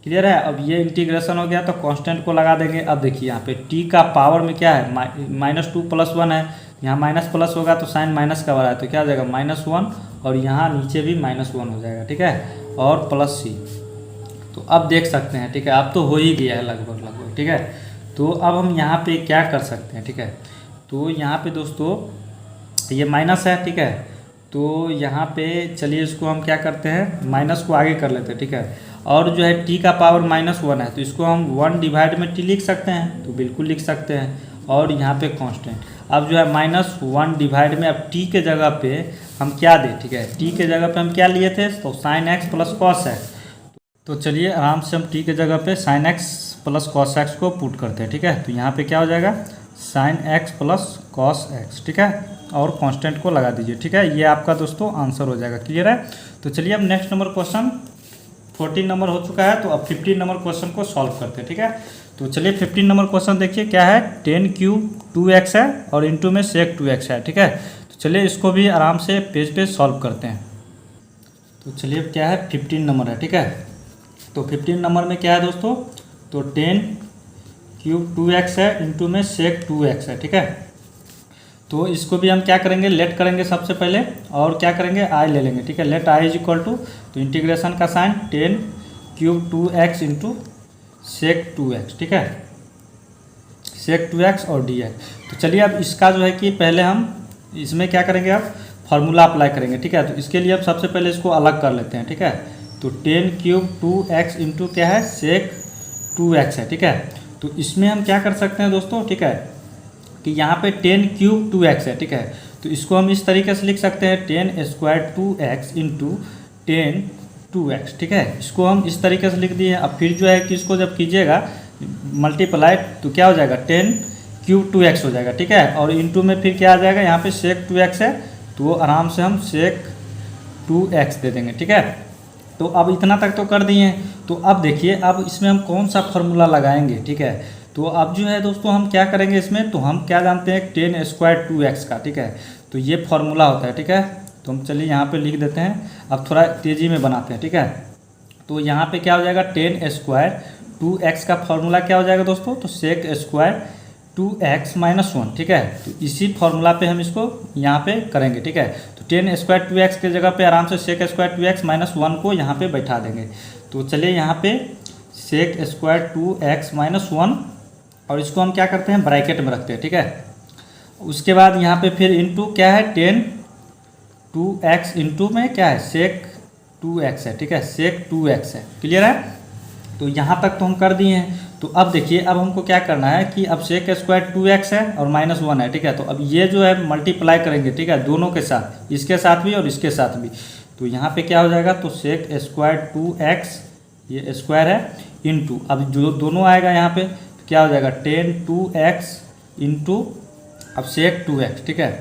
क्लियर है। अब ये इंटीग्रेशन हो गया तो कांस्टेंट को लगा देंगे। अब देखिए यहाँ पे t का पावर में क्या है -2 + 1 है, यहाँ माइनस प्लस होगा तो साइन माइनस का वाला है तो क्या हो जाएगा -1 और यहाँ नीचे भी -1 हो जाएगा। ठीक है, और प्लस c। तो अब देख सकते हैं। ठीक है, अब तो हो ही गया है लगभग। ठीक है, तो अब हम यहाँ पे क्या कर सकते हैं। ठीक है, तो यहाँ पे दोस्तों ये माइनस है। ठीक है, तो यहाँ पे चलिए इसको हम क्या करते हैं माइनस को आगे कर लेते हैं। ठीक है, और जो है t का पावर -1 है तो इसको हम 1 डिवाइड में t लिख सकते हैं, तो बिल्कुल लिख सकते हैं। और यहाँ पे कांस्टेंट अब जो है -1 डिवाइड में अब t के जगह पे हम क्या दें। ठीक है, t के जगह पे हम क्या लिए थे तो sine x plus cos x. तो चलिए आराम से हम t के जगह पे sine x plus cos x को पुट करते हैं। ठीक है, तो यहाँ पे क्या हो जाएगा sine x plus cos x. ठीक है, और कांस्टेंट को लगा दीजिए। ठीक है, ये आपका दोस्तों आंसर हो जाएगा। क्लियर है। तो चलिए अब नेक्स्ट नंबर क्वेश्चन 14 नंबर हो चुका है तो अब 15 नंबर क्वेश्चन को सॉल्व करते हैं। ठीक है, तो चलिए 15 नंबर क्वेश्चन देखिए क्या है 10³ 2x है और इंटू में sec 2x है। ठीक है, तो चलिए इसको भी आराम से पेज पे सॉल्व करते हैं। तो चलिए अब क्या है 15 नंबर है। ठीक है, तो 15 नंबर में क्या है दोस्तों तो 10³ 2x है इंटू में sec 2x है। ठीक है, तो इसको भी हम क्या करेंगे लेट करेंगे सबसे पहले और क्या करेंगे आई ले लेंगे। ठीक है, let I is equal to तो इंटीग्रेशन का sign 10³ 2x into sec 2x। ठीक है, sec 2x और dx। तो चलिए अब इसका जो है कि पहले हम इसमें क्या करेंगे अब फार्मूला अप्लाई करेंगे। ठीक है, तो इसके लिए अब सबसे पहले इसको अलग कर लेते हैं। ठीक है, तो 10³ 2x इंटू क्या है sec 2x है। ठीक है, तो इसमें हम क्या कर सकते हैं दोस्तों। ठीक है, कि यहाँ पे 10³ 2x है। ठीक है, तो इसको हम इस तरीके से लिख सकते हैं 10² 2x इंटू 10 2x। ठीक है, इसको हम इस तरीके से लिख दिए। अब फिर जो है कि इसको जब कीजिएगा मल्टीप्लाई तो क्या हो जाएगा 10³ 2x हो जाएगा। ठीक है, और इंटू में फिर क्या आ जाएगा यहाँ पे sec 2x है तो आराम से हम sec 2x दे देंगे। ठीक है, तो अब इतना तक तो कर दिए। तो अब देखिए अब इसमें हम कौन सा फार्मूला लगाएंगे। ठीक है, तो अब जो है दोस्तों हम क्या करेंगे इसमें तो हम क्या जानते हैं 10² 2x का। ठीक है, तो ये फार्मूला होता है। ठीक है, तो हम चलिए यहाँ पे लिख देते हैं। अब थोड़ा तेज़ी में बनाते हैं। ठीक है, तो यहाँ पे क्या हो जाएगा 10² 2x का फार्मूला क्या हो जाएगा दोस्तों तो sec² 2x - 1। ठीक है, तो इसी फार्मूला पे हम इसको यहाँ पे करेंगे। ठीक है, तो 10² 2x के जगह पे आराम से sec² 2x - 1 को यहाँ पे बैठा देंगे। तो चलिए यहाँ पे sec² 2x - 1 और इसको हम क्या करते हैं ब्रैकेट में रखते हैं। ठीक है, उसके बाद यहाँ पे फिर इंटू क्या है 10 2x इंटू में क्या है sec 2x है। ठीक है, sec 2x है। क्लियर है। तो यहाँ तक तो हम कर दिए हैं। तो अब देखिए अब हमको क्या करना है कि अब sec² 2x है और -1 है। ठीक है, तो अब ये जो है मल्टीप्लाई करेंगे। ठीक है, दोनों के साथ इसके साथ भी और इसके साथ भी। तो यहाँ पे क्या हो जाएगा तो sec² 2x ये स्क्वायर है इंटू अब जो दोनों आएगा यहाँ पे तो क्या हो जाएगा 10 2x इंटू अब sec 2x। ठीक है,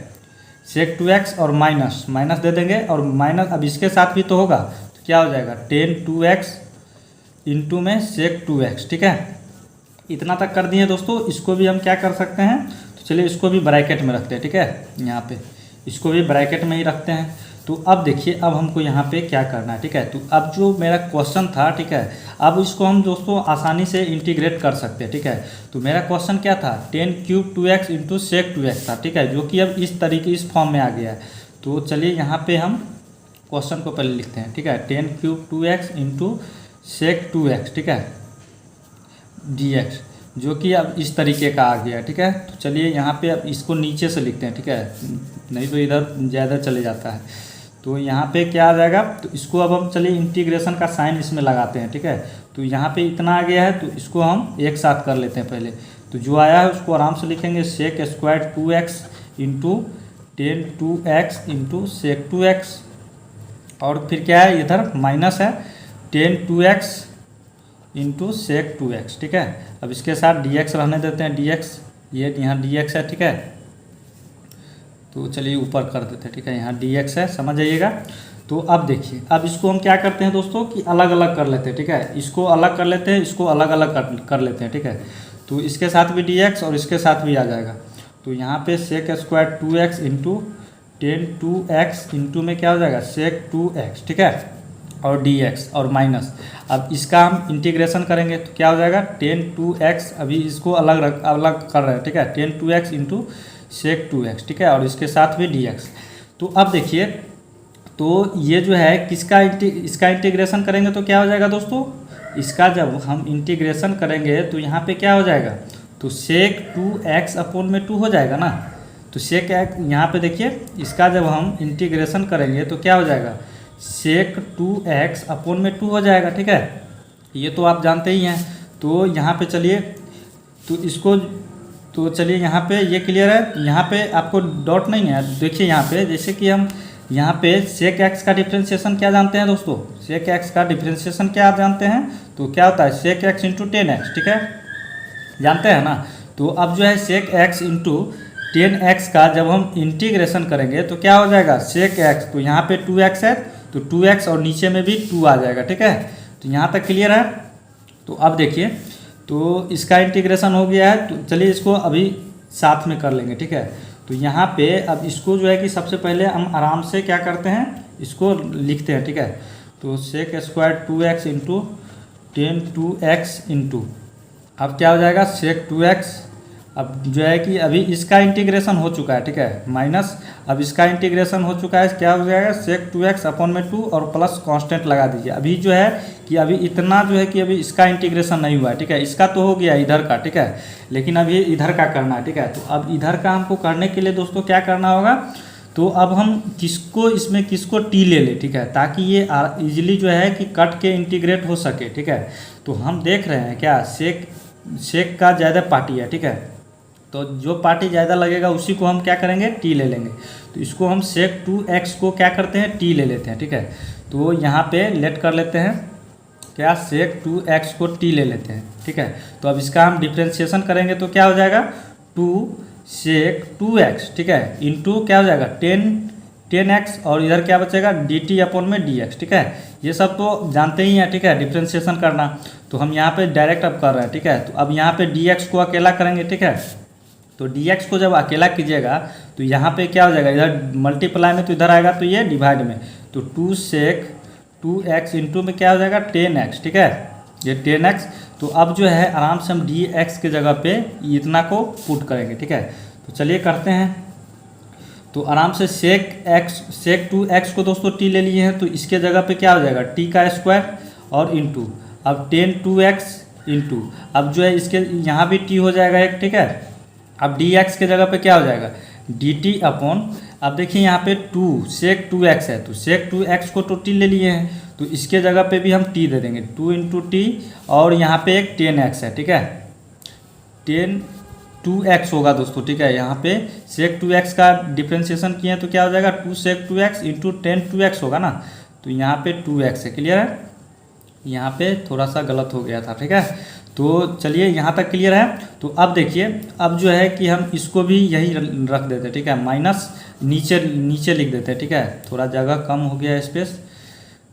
sec 2x और माइनस दे देंगे और माइनस अब इसके साथ भी तो होगा तो क्या हो जाएगा 10 2x इंटू में sec 2x। ठीक है, इतना तक कर दिए दोस्तों। इसको भी हम क्या कर सकते हैं तो चलिए इसको भी ब्रैकेट में रखते हैं। ठीक है, यहाँ पे इसको भी ब्रैकेट में ही रखते हैं। तो अब देखिए अब हमको यहाँ पे क्या करना है। ठीक है, तो अब जो मेरा क्वेश्चन था ठीक है अब इसको हम दोस्तों आसानी से इंटीग्रेट कर सकते हैं। ठीक है, तो मेरा क्वेश्चन क्या था 10³ 2x इंटू sec 2x था। ठीक है, जो कि अब इस तरीके इस फॉर्म में आ गया है। तो चलिए यहाँ पे हम क्वेश्चन को पहले लिखते हैं। ठीक है, 10³ 2x इंटू sec 2x। ठीक है, dx, जो कि अब इस तरीके का आ गया, ठीक है। तो चलिए यहाँ पे अब इसको नीचे से लिखते हैं, ठीक है, नहीं तो इधर ज़्यादा चले जाता है। तो यहाँ पे क्या आ जाएगा, तो इसको अब हम चलिए इंटीग्रेशन का साइन इसमें लगाते हैं, ठीक है। तो यहाँ पे इतना आ गया है, तो इसको हम एक साथ कर लेते हैं पहले। तो जो आया है उसको आराम से लिखेंगे sec square 2x into tan 2x into sec 2x, और फिर क्या है इधर माइनस है ten 2x into sec 2x, ठीक है। अब इसके साथ dx रहने देते हैं, dx ये यहाँ dx है, ठीक है। तो चलिए ऊपर कर देते हैं, ठीक है, यहाँ dx है, समझ जाइएगा। तो अब देखिए, अब इसको हम क्या करते हैं दोस्तों कि अलग अलग कर लेते हैं, ठीक है। इसको अलग कर लेते हैं, इसको अलग अलग कर लेते हैं, ठीक है। तो इसके साथ भी dx और इसके साथ भी आ जाएगा। तो यहाँ पे sec square 2x into tan 2x into में क्या हो जाएगा सेक 2x, ठीक है, और dx और माइनस। अब इसका हम इंटीग्रेशन करेंगे तो क्या हो जाएगा टेन 2x, अभी इसको अलग कर रहे हैं, ठीक है, ten 2x into sec 2x, ठीक है, और इसके साथ भी dx। तो अब देखिए, तो ये जो है इसका इंटीग्रेशन करेंगे तो क्या हो जाएगा दोस्तों, इसका जब हम इंटीग्रेशन करेंगे तो यहाँ पे क्या हो जाएगा, तो सेक 2x अपॉन में 2 हो जाएगा ना। तो सेक x यहाँ पे देखिए, इसका जब हम इंटीग्रेशन करेंगे तो क्या हो जाएगा सेक 2x अपॉन में 2 हो जाएगा, ठीक है, ये तो आप जानते ही हैं। तो यहाँ पे चलिए, तो इसको, तो चलिए यहाँ पे ये क्लियर है, यहाँ पे आपको डॉट नहीं है। देखिए यहाँ पे जैसे कि हम यहाँ पे सेक x का डिफ्रेंशिएशन क्या जानते हैं दोस्तों, सेक x का डिफ्रेंशिएशन क्या जानते हैं, तो क्या होता है सेक x इंटू 10x, ठीक है, जानते हैं ना। तो अब जो है सेक x इंटू 10x का जब हम इंटीग्रेशन करेंगे तो क्या हो जाएगा सेक x, तो यहाँ पे 2x है तो 2x और नीचे में भी 2 आ जाएगा, ठीक है। तो यहाँ तक क्लियर है। तो अब देखिए, तो इसका इंटीग्रेशन हो गया है, तो चलिए इसको अभी साथ में कर लेंगे, ठीक है। तो यहाँ पे अब इसको जो है कि सबसे पहले हम आराम से क्या करते हैं, इसको लिखते हैं, ठीक है। तो sec square 2x into tan 2x into, अब क्या हो जाएगा सेक 2x। अब जो है कि अभी इसका इंटीग्रेशन हो चुका है, ठीक है, माइनस, अब इसका इंटीग्रेशन हो चुका है, क्या हो जाएगा सेक 2x अपॉन में 2 और प्लस कांस्टेंट लगा दीजिए। अभी जो है कि अभी इतना जो है कि अभी इसका इंटीग्रेशन नहीं हुआ है, ठीक है, इसका तो हो गया इधर का, ठीक है, लेकिन अभी इधर का करना है, ठीक है। तो अब इधर का हमको करने के लिए दोस्तों क्या करना होगा, तो अब हम किसको टी ले लें, ठीक है, ताकि ये इजीली जो है कि कट के इंटीग्रेट हो सके, ठीक है। तो हम देख रहे हैं क्या सेक का ज़्यादा पार्टी है, ठीक है, तो जो पार्टी ज़्यादा लगेगा उसी को हम क्या करेंगे टी ले लेंगे। तो इसको हम सेक 2x को क्या करते हैं टी ले लेते हैं, ठीक है। तो यहाँ पे लेट कर लेते हैं क्या सेक 2x को टी ले लेते हैं, ठीक है। तो अब इसका हम डिफ्रेंशिएशन करेंगे तो क्या हो जाएगा 2 सेक 2x, ठीक है, इंटू क्या हो जाएगा 10x, और इधर क्या बचेगा dt अपॉन में dx, ठीक है। ये सब तो जानते ही हैं, ठीक है, डिफ्रेंशिएशन करना। तो हम यहाँ पे डायरेक्ट अब कर रहे हैं, ठीक है। तो अब यहाँ पे dx को अकेला करेंगे, ठीक है। तो dx को जब अकेला कीजिएगा तो यहाँ पे क्या हो जाएगा, इधर मल्टीप्लाई में तो इधर आएगा, तो ये डिवाइड में, तो 2 सेक 2x इंटू में क्या हो जाएगा 10x, ठीक है, ये 10x। तो अब जो है आराम से हम dx के जगह पे इतना को पुट करेंगे, ठीक है। तो चलिए करते हैं। तो आराम से सेक 2x को दोस्तों t ले लिए हैं, तो इसके जगह पे क्या हो जाएगा t का स्क्वायर और इंटू, अब 10 2x इंटू, अब जो है इसके यहाँ भी t हो जाएगा एक, ठीक है। अब dx के जगह पे क्या हो जाएगा dt अपॉन, अब देखिए यहाँ पे 2 सेक 2x है, तो सेक 2x को तो t ले लिए हैं, तो इसके जगह पे भी हम t दे देंगे 2 इंटू टी, और यहाँ पे एक 10x है, ठीक है, 10 2x होगा दोस्तों, ठीक है। यहाँ पे सेक 2x का डिफ्रेंशिएशन किए तो क्या हो जाएगा 2 सेक 2x इंटू 10 2x होगा ना। तो यहाँ पे 2x है, क्लियर है, यहाँ पे थोड़ा सा गलत हो गया था, ठीक है। तो चलिए यहाँ तक क्लियर है। तो अब देखिए, अब जो है कि हम इसको भी यही रख देते हैं, ठीक है, माइनस नीचे लिख देते हैं, ठीक है, थोड़ा जगह कम हो गया स्पेस,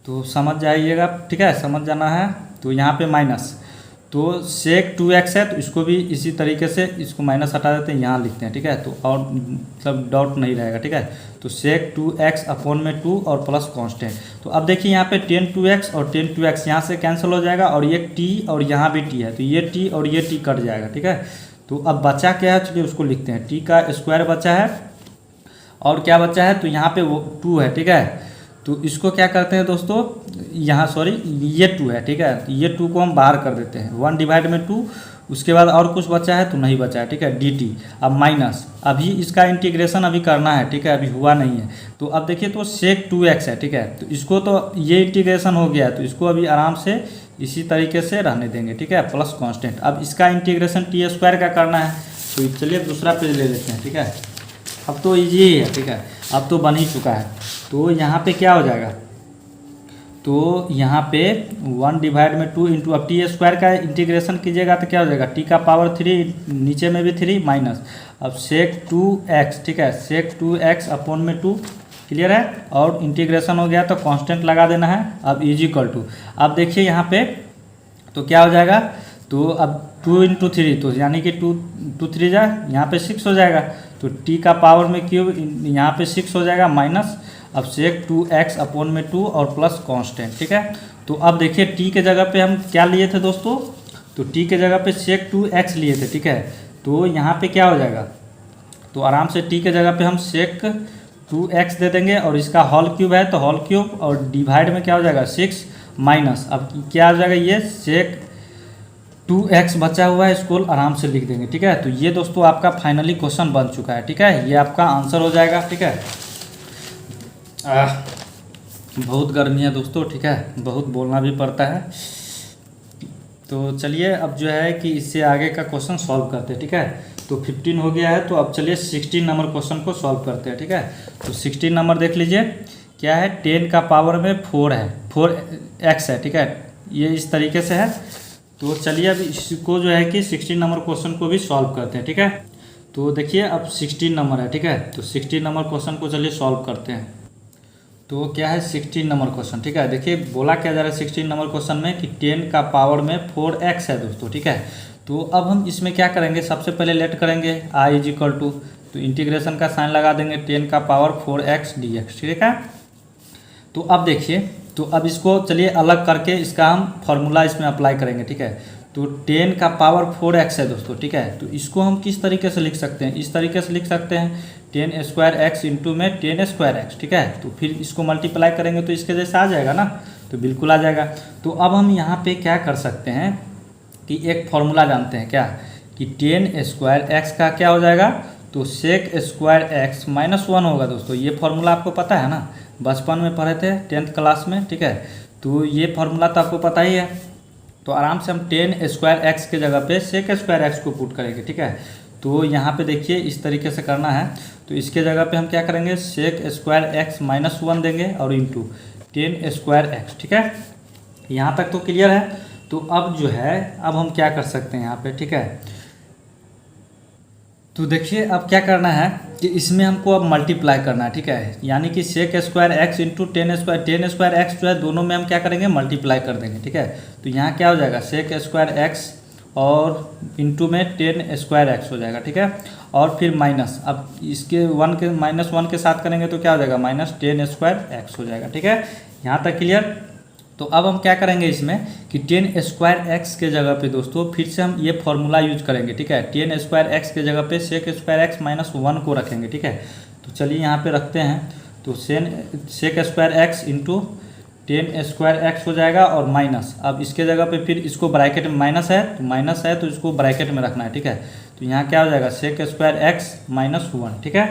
तो समझ जाइएगा, ठीक है, समझ जाना है। तो यहाँ पे माइनस, तो सेक 2x है, तो इसको भी इसी तरीके से इसको माइनस हटा देते हैं, यहाँ लिखते हैं, ठीक है। तो और मतलब डॉट नहीं रहेगा, ठीक है। तो सेक 2x अपॉन में 2 और प्लस कांस्टेंट। तो अब देखिए यहाँ पे 10 2x और 10 2x यहाँ से कैंसिल हो जाएगा, और ये t और यहाँ भी t है, तो ये t और ये t कट जाएगा, ठीक है। तो अब बचा क्या है, चलिए उसको लिखते हैं, t का स्क्वायर बचा है, और क्या बचा है, तो यहाँ पे वो 2 है, ठीक है। तो इसको क्या करते हैं दोस्तों, यहाँ सॉरी ये 2 है, ठीक है, तो ये 2 को हम बाहर कर देते हैं, 1 डिवाइड में 2, उसके बाद और कुछ बचा है तो नहीं बचा है, ठीक है, dt। अब माइनस, अभी इसका इंटीग्रेशन अभी करना है, ठीक है, अभी हुआ नहीं है। तो अब देखिए तो sec 2x है, ठीक है, तो इसको तो ये इंटीग्रेशन हो गया है, तो इसको अभी आराम से इसी तरीके से रहने देंगे, ठीक है, प्लस कांस्टेंट। अब इसका इंटीग्रेशन t² का करना है, तो चलिए दूसरा पेज ले लेते हैं, ठीक है। अब तो ईजी है, ठीक है, अब तो बन ही चुका है। तो यहाँ पे क्या हो जाएगा, तो यहाँ पे 1 डिवाइड में 2 इंटू, अब t² का इंटीग्रेशन कीजिएगा तो क्या हो जाएगा, t का पावर 3, नीचे में भी 3 माइनस, अब sec 2x, ठीक है, sec 2x अपॉन में 2, क्लियर है, और इंटीग्रेशन हो गया तो कांस्टेंट लगा देना है। अब इज इक्वल टू, अब देखिए यहाँ पे तो क्या हो जाएगा, तो अब 2 इंटू 3, तो यानी कि 2 3 जा, यहाँ पे 6 हो जाएगा, तो t का पावर में क्यूब, यहाँ पे 6 हो जाएगा माइनस, अब sec 2x अपॉन में 2 और प्लस कांस्टेंट, ठीक है। तो अब देखिए t के जगह पे हम क्या लिए थे दोस्तों, तो t के जगह पे sec 2x लिए थे, ठीक है, तो यहाँ पे क्या हो जाएगा, तो आराम से t के जगह पे हम sec 2x दे देंगे, और इसका होल क्यूब है तो होल क्यूब, और डिवाइड में क्या हो जाएगा 6 माइनस, अब क्या हो जाएगा, ये sec 2x बचा हुआ है, इसको आराम से लिख देंगे, ठीक है। तो ये दोस्तों आपका फाइनली क्वेश्चन बन चुका है, ठीक है, ये आपका आंसर हो जाएगा, ठीक है। बहुत गर्मी है दोस्तों, ठीक है, बहुत बोलना भी पड़ता है। तो चलिए अब जो है कि इससे आगे का क्वेश्चन सॉल्व करते हैं, ठीक है। तो 15 हो गया है, तो अब चलिए 16 नंबर क्वेश्चन को सॉल्व करते हैं, ठीक है। तो 16 नंबर देख लीजिए, क्या है, 10 का पावर में 4 है, 4x है, ठीक है, ये इस तरीके से है। तो चलिए अब इसको जो है कि 16 नंबर क्वेश्चन को भी सॉल्व करते हैं, ठीक है। तो देखिए अब 16 नंबर है, ठीक है, तो 16 नंबर क्वेश्चन को चलिए सॉल्व करते हैं। तो क्या है 16 नंबर क्वेश्चन, ठीक है, देखिए बोला क्या जा रहा है 16 नंबर क्वेश्चन में कि 10 का पावर में 4x है दोस्तों, ठीक है। तो अब हम इसमें क्या करेंगे, सबसे पहले लेट करेंगे i इज इक्वल टू, तो इंटीग्रेशन का साइन लगा देंगे 10 का पावर 4x dx, ठीक है। तो अब देखिए, तो अब इसको चलिए अलग करके इसका हम फॉर्मूला इसमें अप्लाई करेंगे, ठीक है। तो 10 का पावर 4x है दोस्तों, ठीक है, तो इसको हम किस तरीके से लिख सकते हैं, इस तरीके से लिख सकते हैं 10² x इंटू में 10² x, ठीक है। तो फिर इसको मल्टीप्लाई करेंगे तो इसके जैसा आ जाएगा ना, तो बिल्कुल आ जाएगा। तो अब हम यहाँ पे क्या कर सकते हैं कि एक फॉर्मूला जानते हैं क्या, कि 10² x का क्या हो जाएगा, तो sec² x माइनस 1 होगा दोस्तों, ये फॉर्मूला आपको पता है ना, बचपन में पढ़े थे 10th क्लास में, ठीक है। तो ये फॉर्मूला तो आपको पता ही है। तो आराम से हम 10² x के जगह पे sec² x को पुट करेंगे, ठीक है। तो यहाँ पे देखिए इस तरीके से करना है, तो इसके जगह पे हम क्या करेंगे sec² x माइनस 1 देंगे और इंटू 10² x, ठीक है। यहाँ तक तो क्लियर है। तो अब जो है, अब हम क्या कर सकते हैं यहाँ पे, ठीक है। तो देखिए अब क्या करना है कि इसमें हमको अब मल्टीप्लाई करना है, ठीक है, यानी कि sec² x इंटू 10² x जो है दोनों में हम क्या करेंगे, मल्टीप्लाई कर देंगे, ठीक है। तो यहाँ क्या हो जाएगा sec² x और इंटू में 10² x हो जाएगा, ठीक है, और फिर माइनस, अब इसके -1 के साथ करेंगे तो क्या हो जाएगा, माइनस 10² x हो जाएगा, ठीक है। यहाँ तक क्लियर। तो अब हम क्या करेंगे इसमें कि 10² x के जगह पे दोस्तों फिर से हम ये फॉर्मूला यूज करेंगे, ठीक है। 10² x के जगह पे sec² x माइनस 1 को रखेंगे, ठीक है। तो चलिए यहाँ पे रखते हैं, तो sec² x इंटू 10² x हो जाएगा और माइनस, अब इसके जगह पे फिर इसको ब्रैकेट में माइनस है तो इसको ब्रैकेट में रखना है, ठीक है। तो यहाँ क्या हो जाएगा sec² x माइनस 1, ठीक है।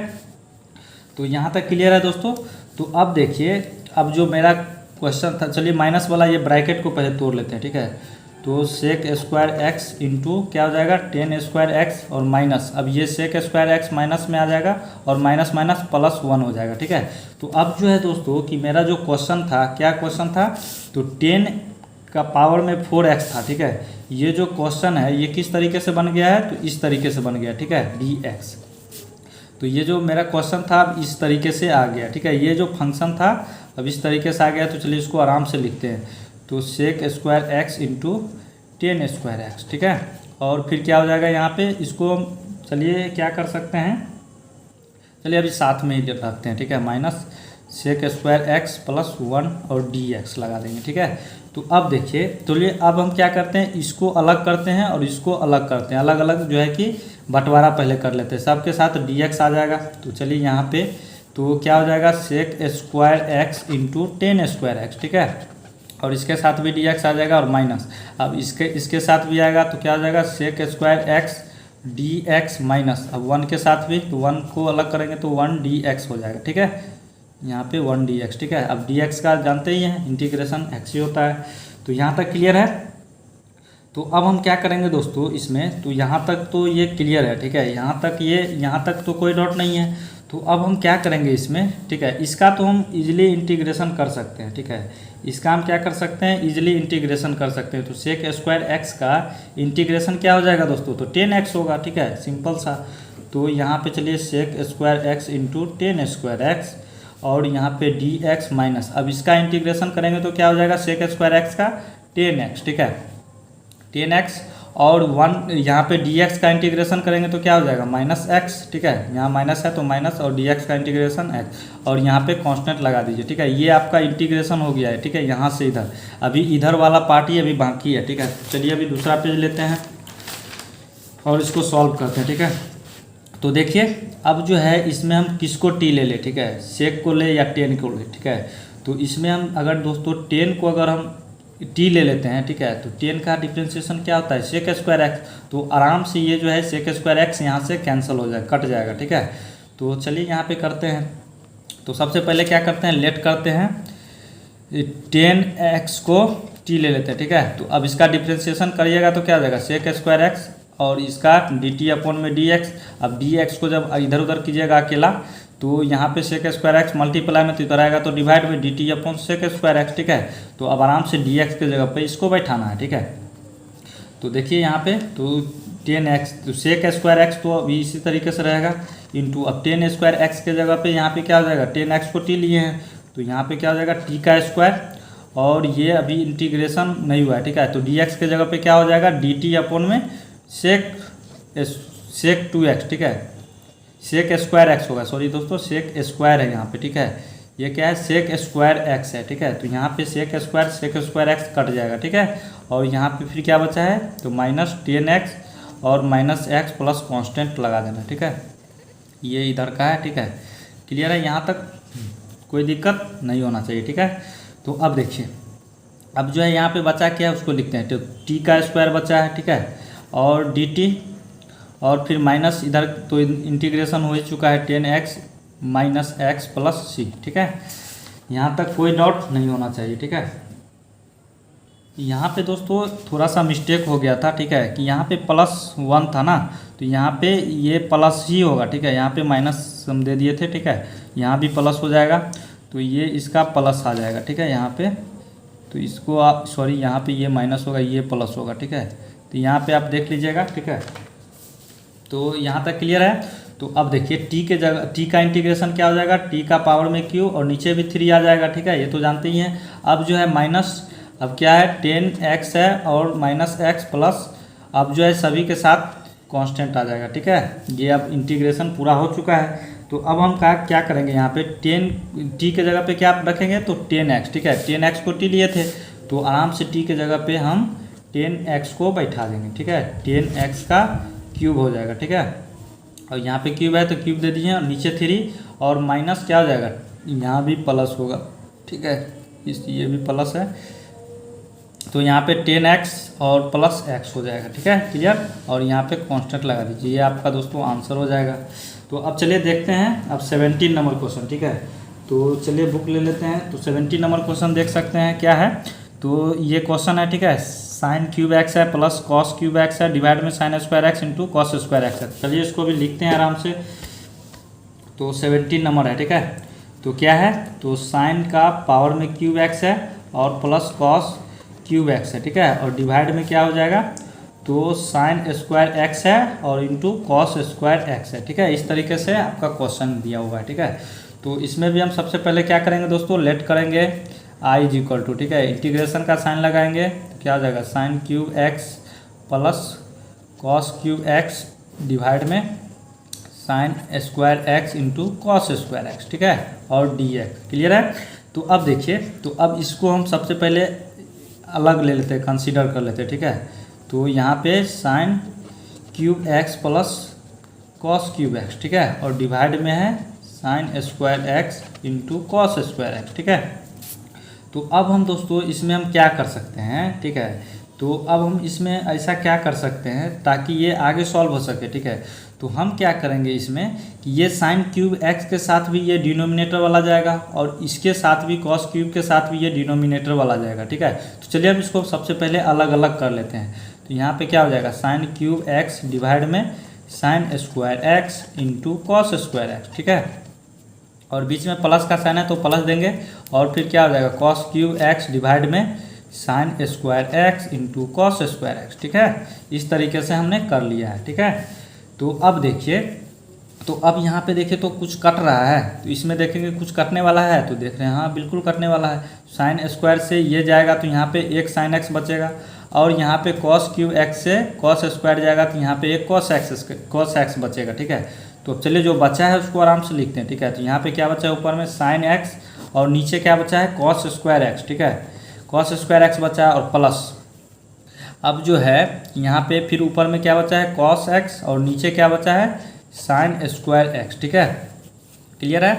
तो यहाँ तक क्लियर है दोस्तों। तो अब देखिए, अब जो मेरा क्वेश्चन था, चलिए माइनस वाला ये ब्रैकेट को पहले तोड़ लेते हैं, ठीक है। तो sec² x इंटू क्या हो जाएगा 10² x और माइनस, अब ये sec² x माइनस में आ जाएगा और माइनस माइनस प्लस 1 हो जाएगा, ठीक है। तो अब जो है दोस्तों कि मेरा जो क्वेश्चन था, क्या क्वेश्चन था, तो 10 का पावर में 4x था, ठीक है। ये जो क्वेश्चन है ये किस तरीके से बन गया है, तो इस तरीके से बन गया, ठीक है, dx। तो ये जो मेरा क्वेश्चन था अब इस तरीके से आ गया, ठीक है। ये जो फंक्शन था अब इस तरीके से आ गया, तो चलिए इसको आराम से लिखते हैं, तो sec² x इंटू 10² x, ठीक है। और फिर क्या हो जाएगा यहाँ पे, इसको चलिए क्या कर सकते हैं, चलिए अभी साथ में ही रखते हैं, ठीक है, माइनस sec² x प्लस 1 और dx लगा देंगे, ठीक है। तो अब देखिए, तो ये अब हम क्या करते हैं, इसको अलग करते हैं और इसको अलग करते हैं, अलग अलग जो है कि बंटवारा पहले कर लेते हैं, सबके साथ dx आ जाएगा। तो चलिए यहाँ पे तो क्या हो जाएगा sec square x into tan square x, ठीक है। और इसके साथ भी डी एक्स आ जाएगा और माइनस, अब इसके साथ भी आएगा तो क्या हो जाएगा sec square x d x minus, अब 1 के साथ भी, तो 1 को अलग करेंगे तो 1 डी एक्स हो जाएगा, ठीक है। यहाँ पे 1 डी एक्स, ठीक है। अब डी एक्स का जानते ही हैं इंटीग्रेशन एक्स ही होता है। तो यहाँ तक क्लियर है। तो अब हम क्या करेंगे दोस्तों इसमें, तो यहाँ तक तो ये क्लियर है, ठीक है। यहाँ तक तो कोई डाउट नहीं है। तो अब हम क्या करेंगे इसमें, ठीक है, इसका तो हम इजीली इंटीग्रेशन कर सकते हैं, ठीक है। इसका हम क्या कर सकते हैं, इजीली इंटीग्रेशन कर सकते हैं। तो सेक स्क्वायर एक्स का इंटीग्रेशन क्या हो जाएगा दोस्तों, तो 10x होगा, ठीक है, सिंपल सा। तो यहाँ पे चलिए sec square x into 10 square x और यहाँ पे डी एक्स माइनस, अब इसका इंटीग्रेशन करेंगे तो क्या हो जाएगा सेक स्क्वायर एक्स का 10x, ठीक है, 10x और 1 यहाँ पे dx का इंटीग्रेशन करेंगे तो क्या हो जाएगा माइनस एक्स, ठीक है। यहाँ माइनस है तो माइनस और dx का इंटीग्रेशन x और यहाँ पे कांस्टेंट लगा दीजिए, ठीक है। ये आपका इंटीग्रेशन हो गया है, ठीक है, यहाँ से इधर। अभी इधर वाला पार्ट ही अभी बाकी है, ठीक है। चलिए अभी दूसरा पेज लेते हैं और इसको सॉल्व करते हैं, ठीक है। तो देखिए अब जो है इसमें हम किसको टी ले लें, ठीक है, सेक को ले या 10 को ले, ठीक है। तो इसमें हम अगर दोस्तों 10 को अगर हम टी ले लेते हैं, ठीक है, तो 10 का डिफ्रेंशिएशन क्या होता है सेक स्क्वायर एक्स, तो आराम से ये जो है सेक स्क्वायर एक्स यहाँ से कैंसिल हो जाएगा, कट जाएगा, ठीक है। तो चलिए यहाँ पे करते हैं। तो सबसे पहले क्या करते हैं, लेट करते हैं 10x को टी ले लेते हैं, ठीक है। तो अब इसका डिफ्रेंशिएशन करिएगा तो क्या हो जाएगा सेक स्क्वायर एक्स और इसका डी टी अपॉन में डी एक्स। अब डी एक्स को जब इधर उधर कीजिएगा अकेला तो यहाँ पे सेक स्क्वायर एक्स मल्टीप्लाई में तो इधर आएगा तो डिवाइड में d t upon sec square x, ठीक है। तो अब आराम से डी एक्स के जगह पे इसको बैठाना है, ठीक है। तो देखिए यहाँ पे तो 10x, तो सेक स्क्वायर एक्स तो अभी इसी तरीके से रहेगा इंटू, अब 10 स्क्वायर एक्स के जगह पे यहाँ पे क्या हो जाएगा 10x को टी लिए हैं तो यहाँ पे क्या हो जाएगा टी का स्क्वायर और ये अभी इंटीग्रेशन नहीं हुआ है, ठीक है। तो डी एक्स के जगह पे क्या हो जाएगा डी टी अपॉन में सेक 2x, ठीक है, सेक स्क्वायर एक्स होगा, सॉरी दोस्तों सेक स्क्वायर है यहाँ पे, ठीक है। ये क्या है सेक स्क्वायर एक्स है, ठीक है। तो यहाँ पे सेक स्क्वायर एक्स कट जाएगा, ठीक है। और यहाँ पे फिर क्या बचा है तो माइनस 10x और माइनस एक्स प्लस कांस्टेंट लगा देना, ठीक है। ये इधर का है, ठीक है, क्लियर है, यहाँ तक कोई दिक्कत नहीं होना चाहिए, ठीक है। तो अब देखिए अब जो है यहाँ पे बचा क्या है उसको लिखते हैं। तो टी का स्क्वायर बचा है, ठीक है, और डी टी और फिर माइनस इधर तो इंटीग्रेशन हो चुका है 10x माइनस एक्स प्लस सी, ठीक है। यहाँ तक कोई डाउट नहीं होना चाहिए, ठीक है। यहाँ पे दोस्तों थोड़ा सा मिस्टेक हो गया था, ठीक है, कि यहाँ पे +1 था ना, तो यहाँ पे ये प्लस ही होगा, ठीक है। यहाँ पे माइनस हम दे दिए थे, ठीक है, यहाँ भी प्लस हो जाएगा तो ये इसका प्लस आ जाएगा, ठीक है। यहाँ पे तो इसको आप सॉरी यहाँ पे ये माइनस होगा ये प्लस होगा, ठीक है। तो यहाँ पे आप देख लीजिएगा, ठीक है। तो यहाँ तक क्लियर है। तो अब देखिए टी के जगह टी का इंटीग्रेशन क्या हो जाएगा टी का पावर में क्यू और नीचे भी 3 आ जाएगा, ठीक है, ये तो जानते ही हैं। अब जो है माइनस, अब क्या है 10x है और माइनस एक्स प्लस, अब जो है सभी के साथ कांस्टेंट आ जाएगा, ठीक है। ये अब इंटीग्रेशन पूरा हो चुका है। तो अब हम क्या करेंगे यहाँ पे 10 टी के जगह पे क्या रखेंगे तो 10x, ठीक है, 10x को टी लिए थे तो आराम से टी के जगह पे हम 10x को बैठा देंगे, ठीक है। 10x का क्यूब हो जाएगा, ठीक है। और यहाँ पे क्यूब है तो क्यूब दे दिए और नीचे 3 और माइनस क्या हो जाएगा यहाँ भी प्लस होगा, ठीक है, ये भी प्लस है तो यहाँ पे 10x और प्लस x हो जाएगा, ठीक है, क्लियर। और यहाँ पे कांस्टेंट लगा दीजिए, ये आपका दोस्तों आंसर हो जाएगा। तो अब चलिए देखते हैं अब 17 नंबर क्वेश्चन, ठीक है। तो चलिए बुक ले लेते हैं। तो 17 नंबर क्वेश्चन देख सकते हैं क्या है। तो ये क्वेश्चन है, ठीक है, साइन क्यूब एक्स है प्लस कॉस क्यूब एक्स है डिवाइड में sine square x into cos square x है। चलिए इसको भी लिखते हैं आराम से। तो 17 नंबर है, ठीक है। तो क्या है तो साइन का पावर में क्यूब एक्स है और प्लस कॉस क्यूब एक्स है, ठीक है, और डिवाइड में क्या हो जाएगा तो साइन स्क्वायर एक्स है और इंटू कॉस स्क्वायर एक्स है, ठीक है। इस तरीके से आपका क्वेश्चन दिया हुआ है, ठीक है। तो इसमें भी हम सबसे पहले क्या करेंगे दोस्तों लेट करेंगे आई इज इक्वल टू, ठीक है, इंटीग्रेशन का साइन लगाएंगे तो क्या हो जाएगा sine cube x plus cos cube x divide में sine square x into cos square x, ठीक है, और डी एक्स, क्लियर है। तो अब देखिए तो अब इसको हम सबसे पहले अलग ले लेते हैं, कंसीडर कर लेते हैं, ठीक है। तो यहाँ पे sign cube x plus cos cube x, ठीक है, और डिवाइड में है sign square x into cos square x, ठीक है। तो अब हम दोस्तों इसमें हम क्या कर सकते हैं, ठीक है। तो अब हम इसमें ऐसा क्या कर सकते हैं ताकि ये आगे सॉल्व हो सके, ठीक है। तो हम क्या करेंगे इसमें कि ये साइन क्यूब एक्स के साथ भी ये डिनोमिनेटर वाला जाएगा और इसके साथ भी कॉस क्यूब के साथ भी ये डिनोमिनेटर वाला जाएगा, ठीक है। तो चलिए हम इसको सबसे पहले अलग अलग कर लेते हैं। तो यहाँ पे क्या हो जाएगा, साइन क्यूब एक्स डिवाइड में sine square x into cos square x, ठीक है। और बीच में प्लस का साइन है तो प्लस देंगे और फिर क्या हो जाएगा, कॉस क्यूब एक्स डिवाइड में sine square x into cos square x, ठीक है। इस तरीके से हमने कर लिया है, ठीक है। तो अब देखिए, तो अब यहाँ पे देखिए तो कुछ कट रहा है, तो इसमें देखेंगे कुछ कटने वाला है, तो देख रहे हैं हाँ बिल्कुल कटने वाला है। साइन स्क्वायर से ये जाएगा तो यहाँ पे एक साइन एक्स बचेगा और यहाँ पे कॉस क्यूब एक्स से कॉस स्क्वायर जाएगा तो यहाँ पे एक कॉस एक्स बचेगा, ठीक है। तो चलिए जो बचा है उसको आराम से लिखते हैं, ठीक है। तो यहाँ पे क्या बचा है, ऊपर में साइन एक्स और नीचे क्या बचा है, कॉस स्क्वायर एक्स, ठीक है। कॉस स्क्वायर एक्स बचा है और प्लस अब जो है यहाँ पे फिर ऊपर में क्या बचा है, कॉस एक्स और नीचे क्या बचा है, साइन स्क्वायर एक्स, ठीक है। क्लियर है।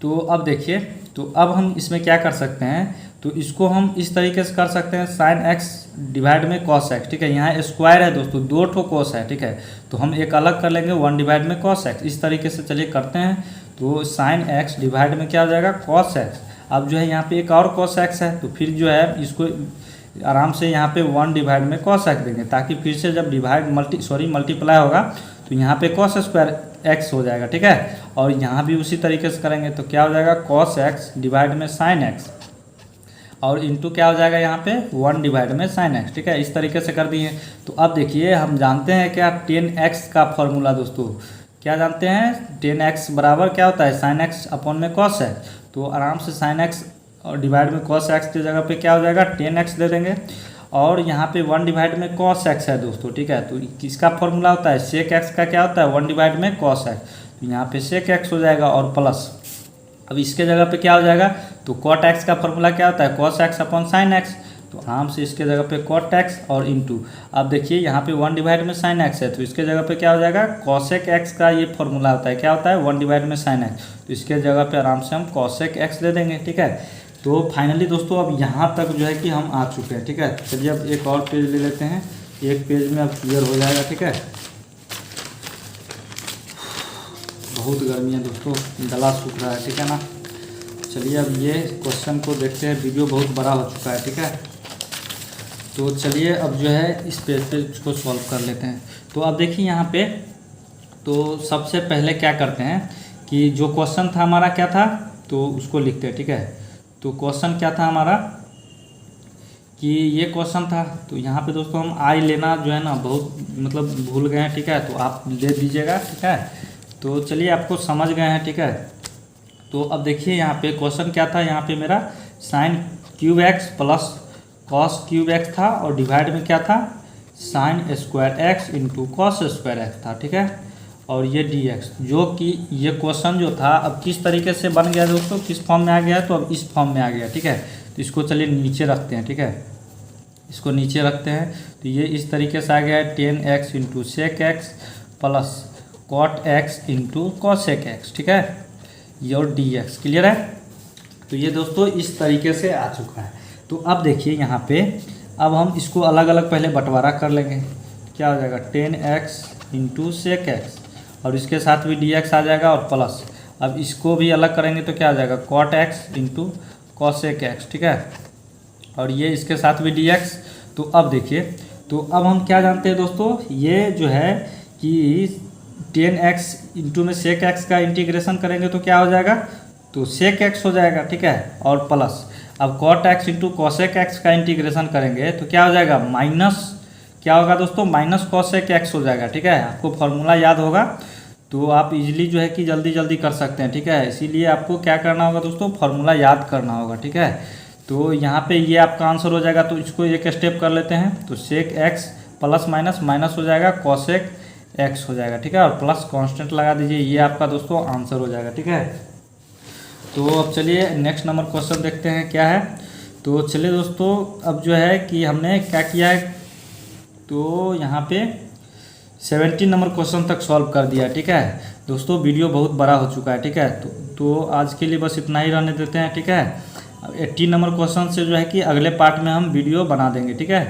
तो अब देखिए, तो अब हम इसमें क्या कर सकते हैं, तो इसको हम इस तरीके से कर सकते हैं, साइन एक्स डिवाइड में कॉस एक्स, ठीक है। यहाँ स्क्वायर है दोस्तों, दो ठो कॉस है, ठीक है। तो हम एक अलग कर लेंगे, 1 डिवाइड में कॉस एक्स, इस तरीके से चलिए करते हैं। तो साइन एक्स डिवाइड में क्या हो जाएगा, कॉस एक्स। अब जो है यहाँ पे एक और कॉस एक्स है तो फिर जो है इसको आराम से यहाँ पे 1 डिवाइड में कॉस एक्स देंगे ताकि फिर से जब मल्टीप्लाई होगा तो यहाँ पे कॉस स्क्वायर एक्स हो जाएगा, ठीक है। और यहाँ भी उसी तरीके से करेंगे तो क्या हो जाएगा, कॉस एक्स डिवाइड में साइन एक्स और इंटू क्या हो जाएगा यहाँ पे 1 डिवाइड में साइन एक्स, ठीक है। इस तरीके से कर दिए। तो अब देखिए हम जानते हैं क्या, 10x का फॉर्मूला दोस्तों क्या जानते हैं, 10x बराबर क्या होता है, साइन एक्स अपॉन में कॉस एक्स। तो आराम से साइन एक्स और डिवाइड में कॉस एक्स की जगह पे क्या हो जाएगा, 10x दे देंगे और यहाँ पे 1 डिवाइड में कॉस एक्स है दोस्तों, ठीक है। तो किसका फॉर्मूला होता है, सेक एक्स का क्या होता है, 1 डिवाइड में कॉस एक्स। तो यहाँ पे सेक एक्स हो जाएगा और प्लस अब इसके जगह पे क्या हो जाएगा, तो कॉट एक्स का फॉर्मूला क्या होता है, cos x upon sine x. तो आराम से इसके जगह पे कॉट एक्स और इंटू, अब देखिए यहाँ पे 1 डिवाइड में साइन एक्स है तो इसके जगह पे क्या हो जाएगा, कॉसेक एक्स का ये फॉर्मूला होता है, क्या होता है, 1 डिवाइड में साइन एक्स। तो इसके जगह पे आराम से हम कॉसेक एक्स दे देंगे, ठीक है। तो फाइनली दोस्तों अब यहाँ तक जो है कि हम आ चुके हैं, ठीक है। चलिए अब एक और पेज ले लेते हैं, एक पेज में अब क्लियर हो जाएगा, ठीक है। बहुत गर्मी है दोस्तों, गला सूख रहा है, ठीक है ना। चलिए अब ये क्वेश्चन को देखते हैं, वीडियो बहुत बड़ा हो चुका है, ठीक है। तो चलिए अब जो है इस पेज पे इसको सॉल्व कर लेते हैं। तो अब देखिए यहाँ पे, तो सबसे पहले क्या करते हैं कि जो क्वेश्चन था हमारा क्या था, तो उसको लिखते हैं, ठीक है। तो क्वेश्चन क्या था हमारा कि ये क्वेश्चन था, तो यहाँ पे दोस्तों हम आई लेना जो है ना बहुत मतलब भूल गए हैं, ठीक है। तो आप ले दीजिएगा, ठीक है। तो चलिए आपको समझ गए हैं, ठीक है। तो अब देखिए यहाँ पे क्वेश्चन क्या था, यहाँ पे मेरा sign cube x plus cos cube x था और डिवाइड में क्या था, sign square x into cos square x था, ठीक है। और ये dx, जो कि ये क्वेश्चन जो था अब किस तरीके से बन गया दोस्तों, किस फॉर्म में आ गया है, तो अब इस फॉर्म में आ गया, ठीक है। तो इसको चलिए नीचे रखते हैं, ठीक है। इसको नीचे रखते हैं तो ये इस तरीके से आ गया है, 10x into sec x plus cot x into cosec x, ठीक है। ये और dx क्लियर है। तो ये दोस्तों इस तरीके से आ चुका है। तो अब देखिए यहाँ पे, अब हम इसको अलग अलग पहले बंटवारा कर लेंगे, क्या हो जाएगा, 10x इंटू सेक एक्स और इसके साथ भी dx आ जाएगा और प्लस अब इसको भी अलग करेंगे तो क्या आ जाएगा, cot x into cosec x, ठीक है। और ये इसके साथ भी dx। तो अब देखिए, तो अब हम क्या जानते हैं दोस्तों, ये जो है कि 10x इंटू में सेक एक्स का इंटीग्रेशन करेंगे तो क्या हो जाएगा, तो सेक एक्स हो जाएगा, ठीक है। और प्लस अब cot x into cosec x का इंटीग्रेशन करेंगे तो क्या हो जाएगा, माइनस क्या होगा दोस्तों, माइनस कॉसेक एक्स हो जाएगा, ठीक है। आपको फॉर्मूला याद होगा तो आप इजीली जो है कि जल्दी जल्दी कर सकते हैं, ठीक है। इसीलिए आपको क्या करना होगा दोस्तों, फॉर्मूला याद करना होगा, ठीक है। तो यहाँ पे ये आपका आंसर हो जाएगा। तो इसको एक स्टेप कर लेते हैं, तो sec x plus minus minus हो जाएगा, कॉसेक एक्स हो जाएगा, ठीक है। और प्लस कांस्टेंट लगा दीजिए, ये आपका दोस्तों आंसर हो जाएगा, ठीक है। तो अब चलिए नेक्स्ट नंबर क्वेश्चन देखते हैं क्या है। तो चलिए दोस्तों अब जो है कि हमने क्या किया है, तो यहाँ पे 17 नंबर क्वेश्चन तक सॉल्व कर दिया, ठीक है। दोस्तों वीडियो बहुत बड़ा हो चुका है, ठीक है। तो आज के लिए बस इतना ही रहने देते हैं, ठीक है। 18 नंबर क्वेश्चन से जो है कि अगले पार्ट में हम वीडियो बना देंगे, ठीक है।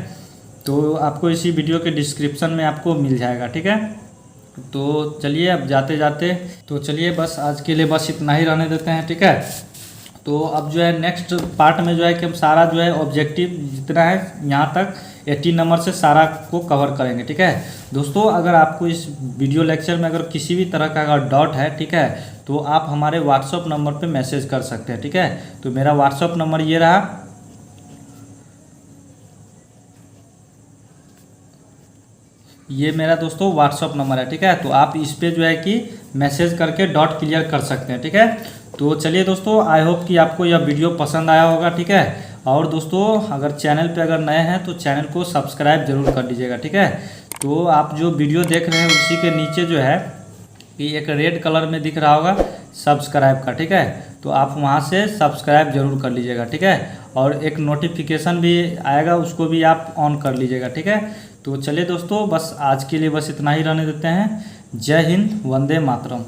तो आपको इसी वीडियो के डिस्क्रिप्शन में आपको मिल जाएगा, ठीक है। तो चलिए अब जाते जाते तो चलिए बस आज के लिए बस इतना ही रहने देते हैं, ठीक है। तो अब जो है नेक्स्ट पार्ट में जो है कि हम सारा जो है ऑब्जेक्टिव जितना है यहाँ तक 18 नंबर से सारा को कवर करेंगे, ठीक है। दोस्तों अगर आपको इस वीडियो लेक्चर में अगर किसी भी तरह का अगर डाउट है, ठीक है, तो आप हमारे व्हाट्सअप नंबर पे मैसेज कर सकते हैं, ठीक है। तो मेरा व्हाट्सअप नंबर ये रहा, ये मेरा दोस्तों व्हाट्सअप नंबर है, ठीक है। तो आप इस पे जो है कि मैसेज करके डाउट क्लियर कर सकते हैं, ठीक है। तो चलिए दोस्तों, आई होप कि आपको यह वीडियो पसंद आया होगा, ठीक है। और दोस्तों अगर चैनल पे अगर नए हैं तो चैनल को सब्सक्राइब जरूर कर लीजिएगा, ठीक है। तो आप जो वीडियो देख रहे हैं उसी के नीचे जो है कि एक रेड कलर में दिख रहा होगा सब्सक्राइब का, ठीक है। तो आप वहाँ से सब्सक्राइब जरूर कर लीजिएगा, ठीक है। और एक नोटिफिकेशन भी आएगा, उसको भी आप ऑन कर लीजिएगा, ठीक है। तो चलिए दोस्तों, बस आज के लिए बस इतना ही रहने देते हैं। जय हिंद, वंदे मातरम।